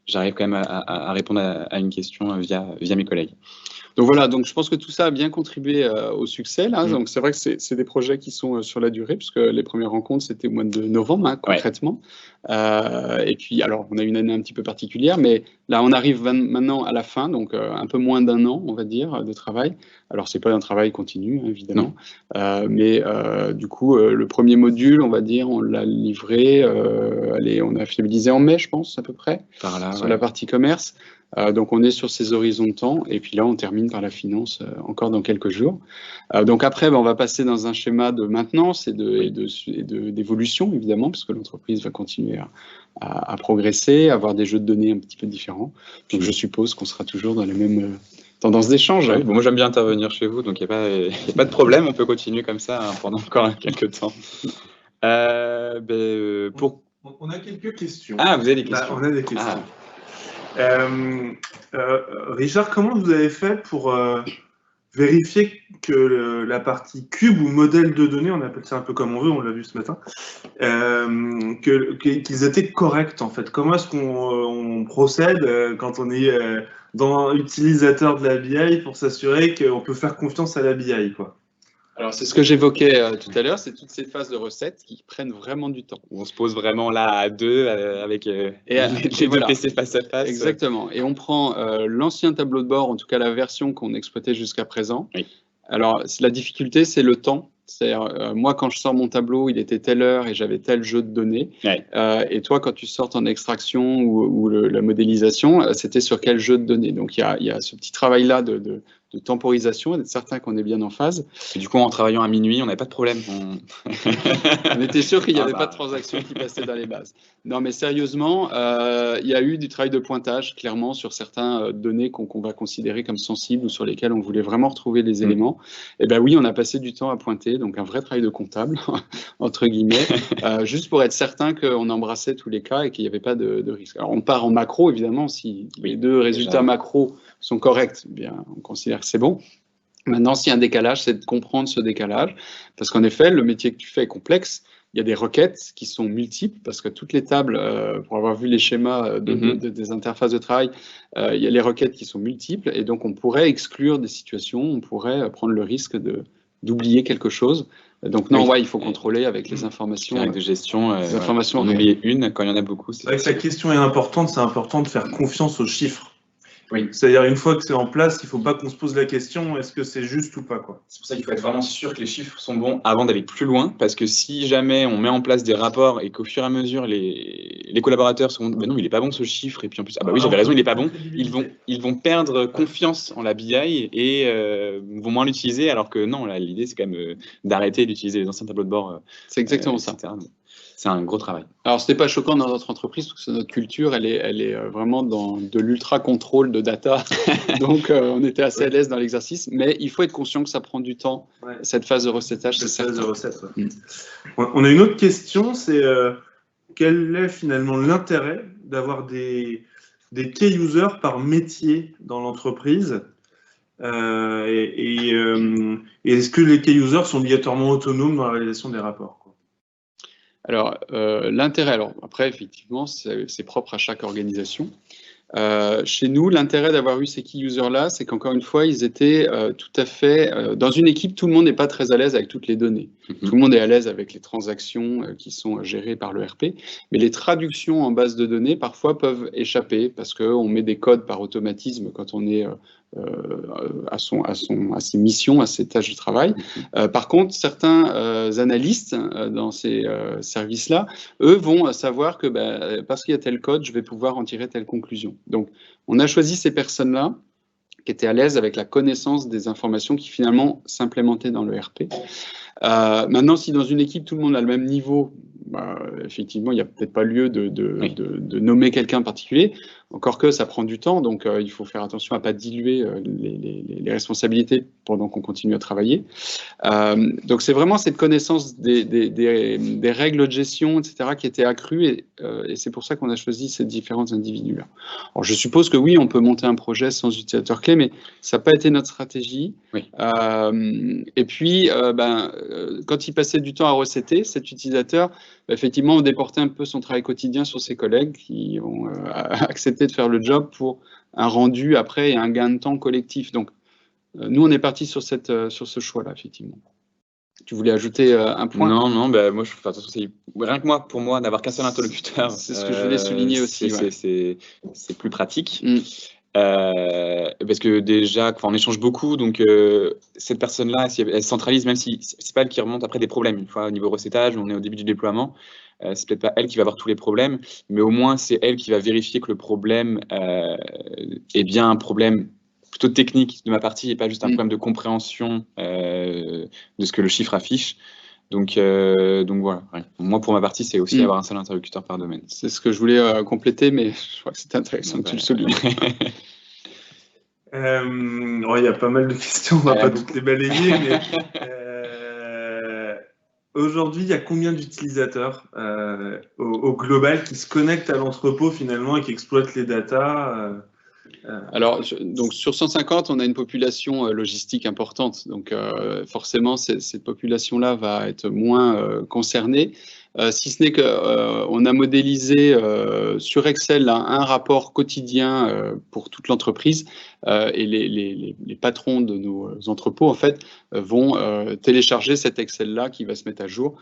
j'arrive quand même à répondre à une question via mes collègues. Donc voilà, donc je pense que tout ça a bien contribué au succès. Là. Donc c'est vrai que c'est des projets qui sont sur la durée, puisque les premières rencontres, c'était au mois de novembre, concrètement. Et puis, alors, on a une année un petit peu particulière, mais là, on arrive maintenant à la fin, donc un peu moins d'1 an, on va dire, de travail. Alors, c'est pas un travail continu, évidemment. Mais du coup, le premier module, on va dire, on l'a livré, on a fiabilisé en mai, je pense, à peu près. Par là, sur la partie commerce. Donc, on est sur ces horizons de temps. Et puis là, on termine par la finance encore dans quelques jours. Donc après, on va passer dans un schéma de maintenance et d'évolution, évidemment, puisque l'entreprise va continuer à progresser, avoir des jeux de données un petit peu différents. Donc, je suppose qu'on sera toujours dans les mêmes tendances d'échange. Ouais, bon, moi, j'aime bien intervenir chez vous, donc il n'y a pas de problème. On peut continuer comme ça pendant encore quelques temps. On a quelques questions. Ah, vous avez des questions. On a des questions. Richard, comment vous avez fait pour vérifier que la partie cube ou modèle de données, on appelle ça un peu comme on veut, on l'a vu ce matin, qu'ils étaient corrects en fait? Comment est-ce qu'on procède quand on est utilisateur de la BI pour s'assurer qu'on peut faire confiance à la BI, quoi? Alors, c'est ce que j'évoquais tout à l'heure, c'est toutes ces phases de recettes qui prennent vraiment du temps. On se pose vraiment là à deux avec les deux PC face à face. Exactement. Et on prend l'ancien tableau de bord, en tout cas la version qu'on exploitait jusqu'à présent. Oui. Alors, la difficulté, c'est le temps. C'est-à-dire, moi, quand je sors mon tableau, il était telle heure et j'avais tel jeu de données. Ouais. Et toi, quand tu sors en extraction ou la modélisation, c'était sur quel jeu de données. Donc, il y a ce petit travail-là de temporisation et d'être certain qu'on est bien en phase. Et du coup, en travaillant à minuit, on n'avait pas de problème. On était sûr qu'il n'y avait pas de transaction qui passait dans les bases. Non, mais sérieusement, il y a eu du travail de pointage, clairement, sur certaines données qu'on va considérer comme sensibles ou sur lesquelles on voulait vraiment retrouver les éléments. Et bien oui, on a passé du temps à pointer, donc un vrai travail de comptable, entre guillemets, juste pour être certain qu'on embrassait tous les cas et qu'il n'y avait pas de risque. Alors, on part en macro, évidemment, si les deux résultats macro sont corrects, eh bien, on considère que c'est bon. Maintenant, s'il y a un décalage, c'est de comprendre ce décalage, parce qu'en effet, le métier que tu fais est complexe. Il y a des requêtes qui sont multiples, parce que toutes les tables, pour avoir vu les schémas des interfaces de travail, il y a les requêtes qui sont multiples, et donc on pourrait exclure des situations, on pourrait prendre le risque d'oublier quelque chose. Donc non, il faut contrôler avec les informations. Avec de gestion, les informations en oublier une, quand il y en a beaucoup. C'est vrai que la question est importante, c'est important de faire confiance aux chiffres. Oui. C'est-à-dire, une fois que c'est en place, il ne faut pas qu'on se pose la question, est-ce que c'est juste ou pas, quoi. C'est pour ça qu'il faut être vraiment sûr que les chiffres sont bons avant d'aller plus loin, parce que si jamais on met en place des rapports et qu'au fur et à mesure, les collaborateurs sont bah non, il n'est pas bon ce chiffre, et puis en plus, ah bah oui, j'avais raison, il n'est pas bon, ils vont perdre confiance en la BI et vont moins l'utiliser, alors que non, l'idée, c'est quand même d'arrêter d'utiliser les anciens tableaux de bord. C'est exactement ça. C'est un gros travail. Alors, ce n'est pas choquant dans notre entreprise, parce que notre culture, elle est vraiment dans de l'ultra-contrôle de data. Donc, on était assez à l'aise dans l'exercice. Mais il faut être conscient que ça prend du temps, cette phase de recettage. On a une autre question, c'est quel est finalement l'intérêt d'avoir des key users par métier dans l'entreprise et est-ce que les key users sont obligatoirement autonomes dans la réalisation des rapports? Alors, l'intérêt, après, effectivement, c'est propre à chaque organisation. Chez nous, l'intérêt d'avoir eu ces key users-là, c'est qu'encore une fois, ils étaient tout à fait... dans une équipe, tout le monde n'est pas très à l'aise avec toutes les données. Tout le monde est à l'aise avec les transactions qui sont gérées par le RP, mais les traductions en base de données, parfois, peuvent échapper parce qu'on met des codes par automatisme quand on est à ses missions, à ses tâches de travail. Par contre, certains analystes dans ces services-là, eux, vont savoir que parce qu'il y a tel code, je vais pouvoir en tirer telle conclusion. Donc, on a choisi ces personnes-là qui étaient à l'aise avec la connaissance des informations qui finalement s'implémentaient dans le RP. Maintenant, si dans une équipe, tout le monde a le même niveau, effectivement, il n'y a peut-être pas lieu de nommer quelqu'un en particulier, encore que ça prend du temps, donc il faut faire attention à ne pas diluer les responsabilités pendant qu'on continue à travailler. Donc c'est vraiment cette connaissance des règles de gestion, etc., qui était accrue, et c'est pour ça qu'on a choisi ces différents individus-là. Alors je suppose que oui, on peut monter un projet sans utilisateur clé, mais ça n'a pas été notre stratégie. Oui. Et puis, quand il passait du temps à recetter, cet utilisateur, effectivement, on déportait un peu son travail quotidien sur ses collègues qui ont accepté de faire le job pour un rendu après et un gain de temps collectif. Donc, nous, on est parti sur ce choix-là, effectivement. Tu voulais ajouter un point? Non, moi, rien que pour moi, d'avoir qu'un seul interlocuteur. C'est ce que je voulais souligner aussi. C'est plus pratique. Parce que déjà, on échange beaucoup, donc cette personne-là, si elle centralise, même si c'est pas elle qui remonte après des problèmes. Une fois au niveau recettage, on est au début du déploiement, c'est peut-être pas elle qui va avoir tous les problèmes, mais au moins c'est elle qui va vérifier que le problème est bien un problème plutôt technique de ma partie et pas juste un problème de compréhension de ce que le chiffre affiche. Donc voilà. Ouais. Moi, pour ma partie, c'est aussi avoir un seul interlocuteur par domaine. C'est ce que je voulais compléter, mais je crois que c'est intéressant que tu le soulignes. Il y a pas mal de questions, on va pas toutes les balayer, mais aujourd'hui, il y a combien d'utilisateurs au global qui se connectent à l'entrepôt finalement et qui exploitent les datas Alors, donc sur 150, on a une population logistique importante. Donc, forcément, cette population-là va être moins concernée. Si ce n'est qu'on a modélisé sur Excel là, un rapport quotidien pour toute l'entreprise et les patrons de nos entrepôts, en fait, vont télécharger cet Excel-là qui va se mettre à jour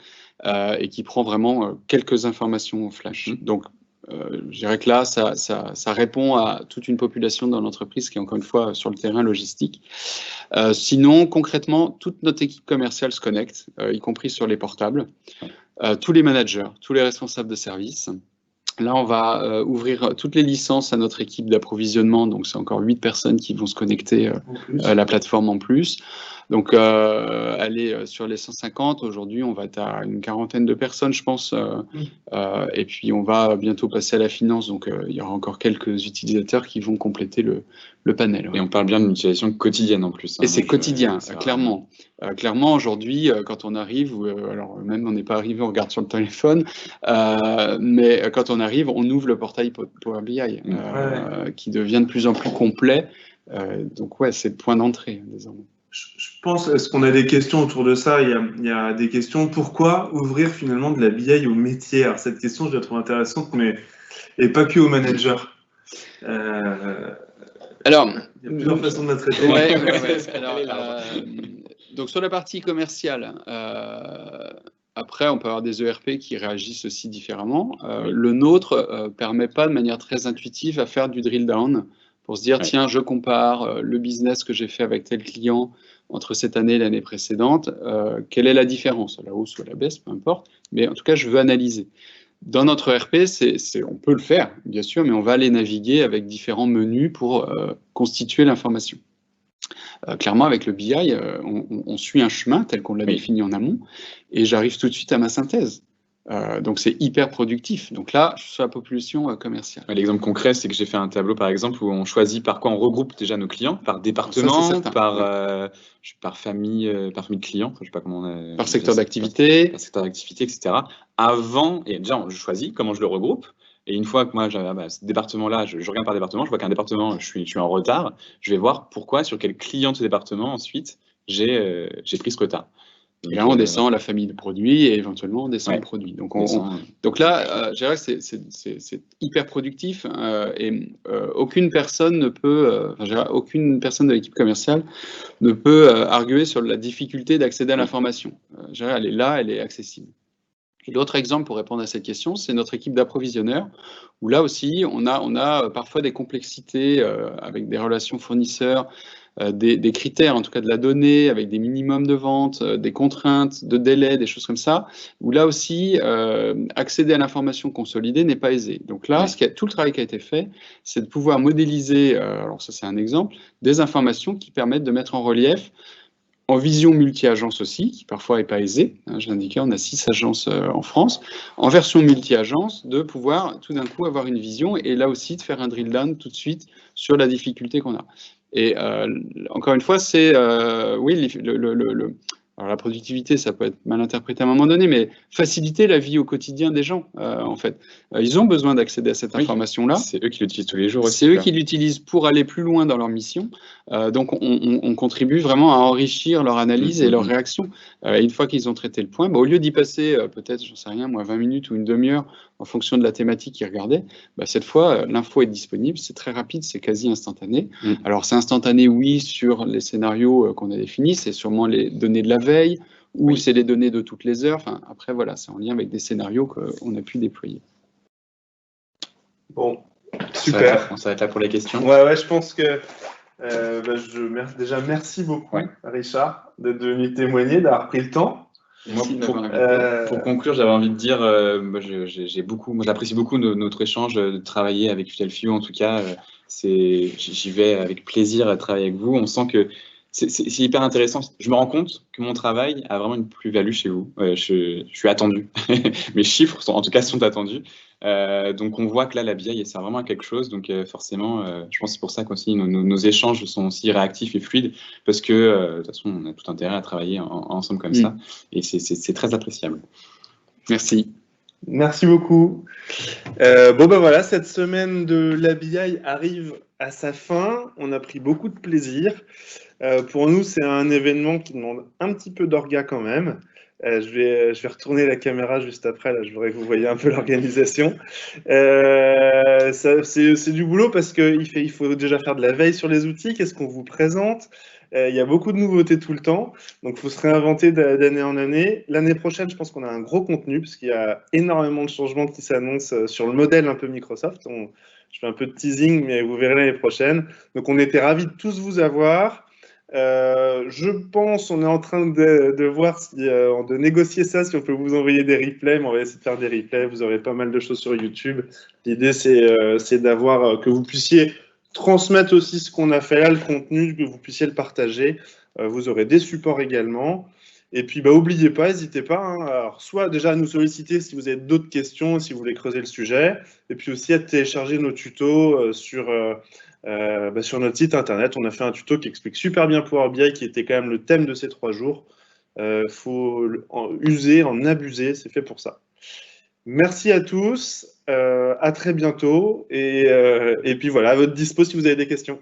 et qui prend vraiment quelques informations flash. Donc, je dirais que là, ça répond à toute une population dans l'entreprise qui est encore une fois sur le terrain logistique. Sinon, concrètement, toute notre équipe commerciale se connecte, y compris sur les portables. Tous les managers, tous les responsables de service. Là, on va ouvrir toutes les licences à notre équipe d'approvisionnement. Donc, c'est encore 8 personnes qui vont se connecter à la plateforme en plus. Donc, aller sur les 150. Aujourd'hui, on va être à une quarantaine de personnes, je pense. Et puis, on va bientôt passer à la finance. Donc, il y aura encore quelques utilisateurs qui vont compléter le panel. Ouais. Et on parle bien d'une utilisation quotidienne en plus. Et c'est quotidien, clairement. Clairement, aujourd'hui, quand on arrive, alors même on n'est pas arrivé, on regarde sur le téléphone, mais quand on arrive, on ouvre le portail Power BI, qui devient de plus en plus complet. Donc ouais, c'est le point d'entrée désormais. Je pense, est-ce qu'on a des questions autour de ça? Il y a des questions. Pourquoi ouvrir finalement de la BI au métier? Alors cette question, je la trouve intéressante, mais et pas que aux managers. Alors, il y a plusieurs façons de la traiter. Alors, donc sur la partie commerciale, après on peut avoir des ERP qui réagissent aussi différemment. Le nôtre permet pas de manière très intuitive à faire du drill down pour se dire tiens, je compare le business que j'ai fait avec tel client entre cette année et l'année précédente, quelle est la différence, à la hausse ou à la baisse, peu importe, mais en tout cas je veux analyser. Dans notre ERP, on peut le faire, bien sûr, mais on va aller naviguer avec différents menus pour constituer l'information. Clairement, avec le BI, on suit un chemin tel qu'on l'a défini en amont, et j'arrive tout de suite à ma synthèse. Donc c'est hyper productif. Donc là, je suis sur la population commerciale. L'exemple concret, c'est que j'ai fait un tableau, par exemple, où on choisit par quoi on regroupe déjà nos clients, par département, par famille de clients, je sais pas comment on a, par secteur d'activité, etc. Avant, et déjà, je choisis comment je le regroupe. Et une fois que moi, ce département-là, je regarde par département, je vois qu'un département, je suis en retard, je vais voir pourquoi, sur quel client de ce département, ensuite, j'ai pris ce retard. Et là, on descend la famille de produits et éventuellement on descend le produit. Donc, donc là, je dirais que c'est hyper productif et aucune personne ne peut, aucune personne de l'équipe commerciale ne peut arguer sur la difficulté d'accéder à l'information. Elle est là, elle est accessible. Et l'autre exemple pour répondre à cette question, c'est notre équipe d'approvisionneurs, où là aussi, on a parfois des complexités avec des relations fournisseurs, des critères, en tout cas de la donnée, avec des minimums de vente, des contraintes de délai, des choses comme ça, où là aussi, accéder à l'information consolidée n'est pas aisé. Donc là, tout le travail qui a été fait, c'est de pouvoir modéliser, alors ça c'est un exemple, des informations qui permettent de mettre en relief, en vision multi-agence aussi, qui parfois n'est pas aisée, je l'indiquais, on a 6 agences en France, en version multi-agence, de pouvoir tout d'un coup avoir une vision, et là aussi de faire un drill down tout de suite sur la difficulté qu'on a. Et encore une fois, c'est oui, alors la productivité, ça peut être mal interprété à un moment donné, mais faciliter la vie au quotidien des gens, en fait. Ils ont besoin d'accéder à cette information-là. C'est eux qui l'utilisent tous les jours aussi. C'est eux qui l'utilisent pour aller plus loin dans leur mission. Donc, on contribue vraiment à enrichir leur analyse et leur réaction. Une fois qu'ils ont traité le point, au lieu d'y passer peut-être, j'en sais rien, moi, 20 minutes ou une demi-heure, en fonction de la thématique qu'ils regardaient, cette fois, l'info est disponible, c'est très rapide, c'est quasi instantané. Alors, c'est instantané, oui, sur les scénarios qu'on a définis, c'est sûrement les données de la veille, ou c'est les données de toutes les heures. Enfin, après, voilà, c'est en lien avec des scénarios qu'on a pu déployer. Bon, super. On s'arrête là pour les questions. Ouais, je pense que déjà merci beaucoup, Richard, d'être venu témoigner, d'avoir pris le temps. Merci de Moi, m'avoir invité. pour conclure, j'avais envie de dire, moi, j'apprécie beaucoup notre échange, de travailler avec Fidelfio. En tout cas, j'y vais avec plaisir à travailler avec vous. On sent que c'est hyper intéressant. Je me rends compte que mon travail a vraiment une plus-value chez vous. Je suis attendu. Mes chiffres, en tout cas, sont attendus. Donc, on voit que là, la BI, elle sert vraiment à quelque chose. Donc, forcément, je pense que c'est pour ça qu'aussi nos échanges sont aussi réactifs et fluides, parce que, de toute façon, on a tout intérêt à travailler ensemble comme ça. Et c'est très appréciable. Merci. Merci beaucoup. Bon ben voilà, cette semaine de l'ABI arrive à sa fin. On a pris beaucoup de plaisir. Pour nous, c'est un événement qui demande un petit peu d'orga quand même. Je vais retourner la caméra juste après. Là, je voudrais que vous voyez un peu l'organisation. C'est du boulot parce qu'il faut déjà faire de la veille sur les outils. Qu'est-ce qu'on vous présente? Il y a beaucoup de nouveautés tout le temps, donc il faut se réinventer d'année en année. L'année prochaine, je pense qu'on a un gros contenu, parce qu'il y a énormément de changements qui s'annoncent sur le modèle un peu Microsoft. Je fais un peu de teasing, mais vous verrez l'année prochaine. Donc on était ravis de tous vous avoir. Je pense, on est en train de voir, de négocier ça, si on peut vous envoyer des replays, mais on va essayer de faire des replays. Vous aurez pas mal de choses sur YouTube. L'idée, c'est d'avoir que vous puissiez transmettre aussi ce qu'on a fait là, le contenu, que vous puissiez le partager. Vous aurez des supports également. Et puis, n'oubliez pas, n'hésitez pas, hein, alors, soit déjà à nous solliciter si vous avez d'autres questions, si vous voulez creuser le sujet, et puis aussi à télécharger nos tutos sur notre site internet. On a fait un tuto qui explique super bien Power BI, qui était quand même le thème de ces 3 jours. Faut en user, en abuser, c'est fait pour ça. Merci à tous, à très bientôt, et puis voilà, à votre dispo si vous avez des questions.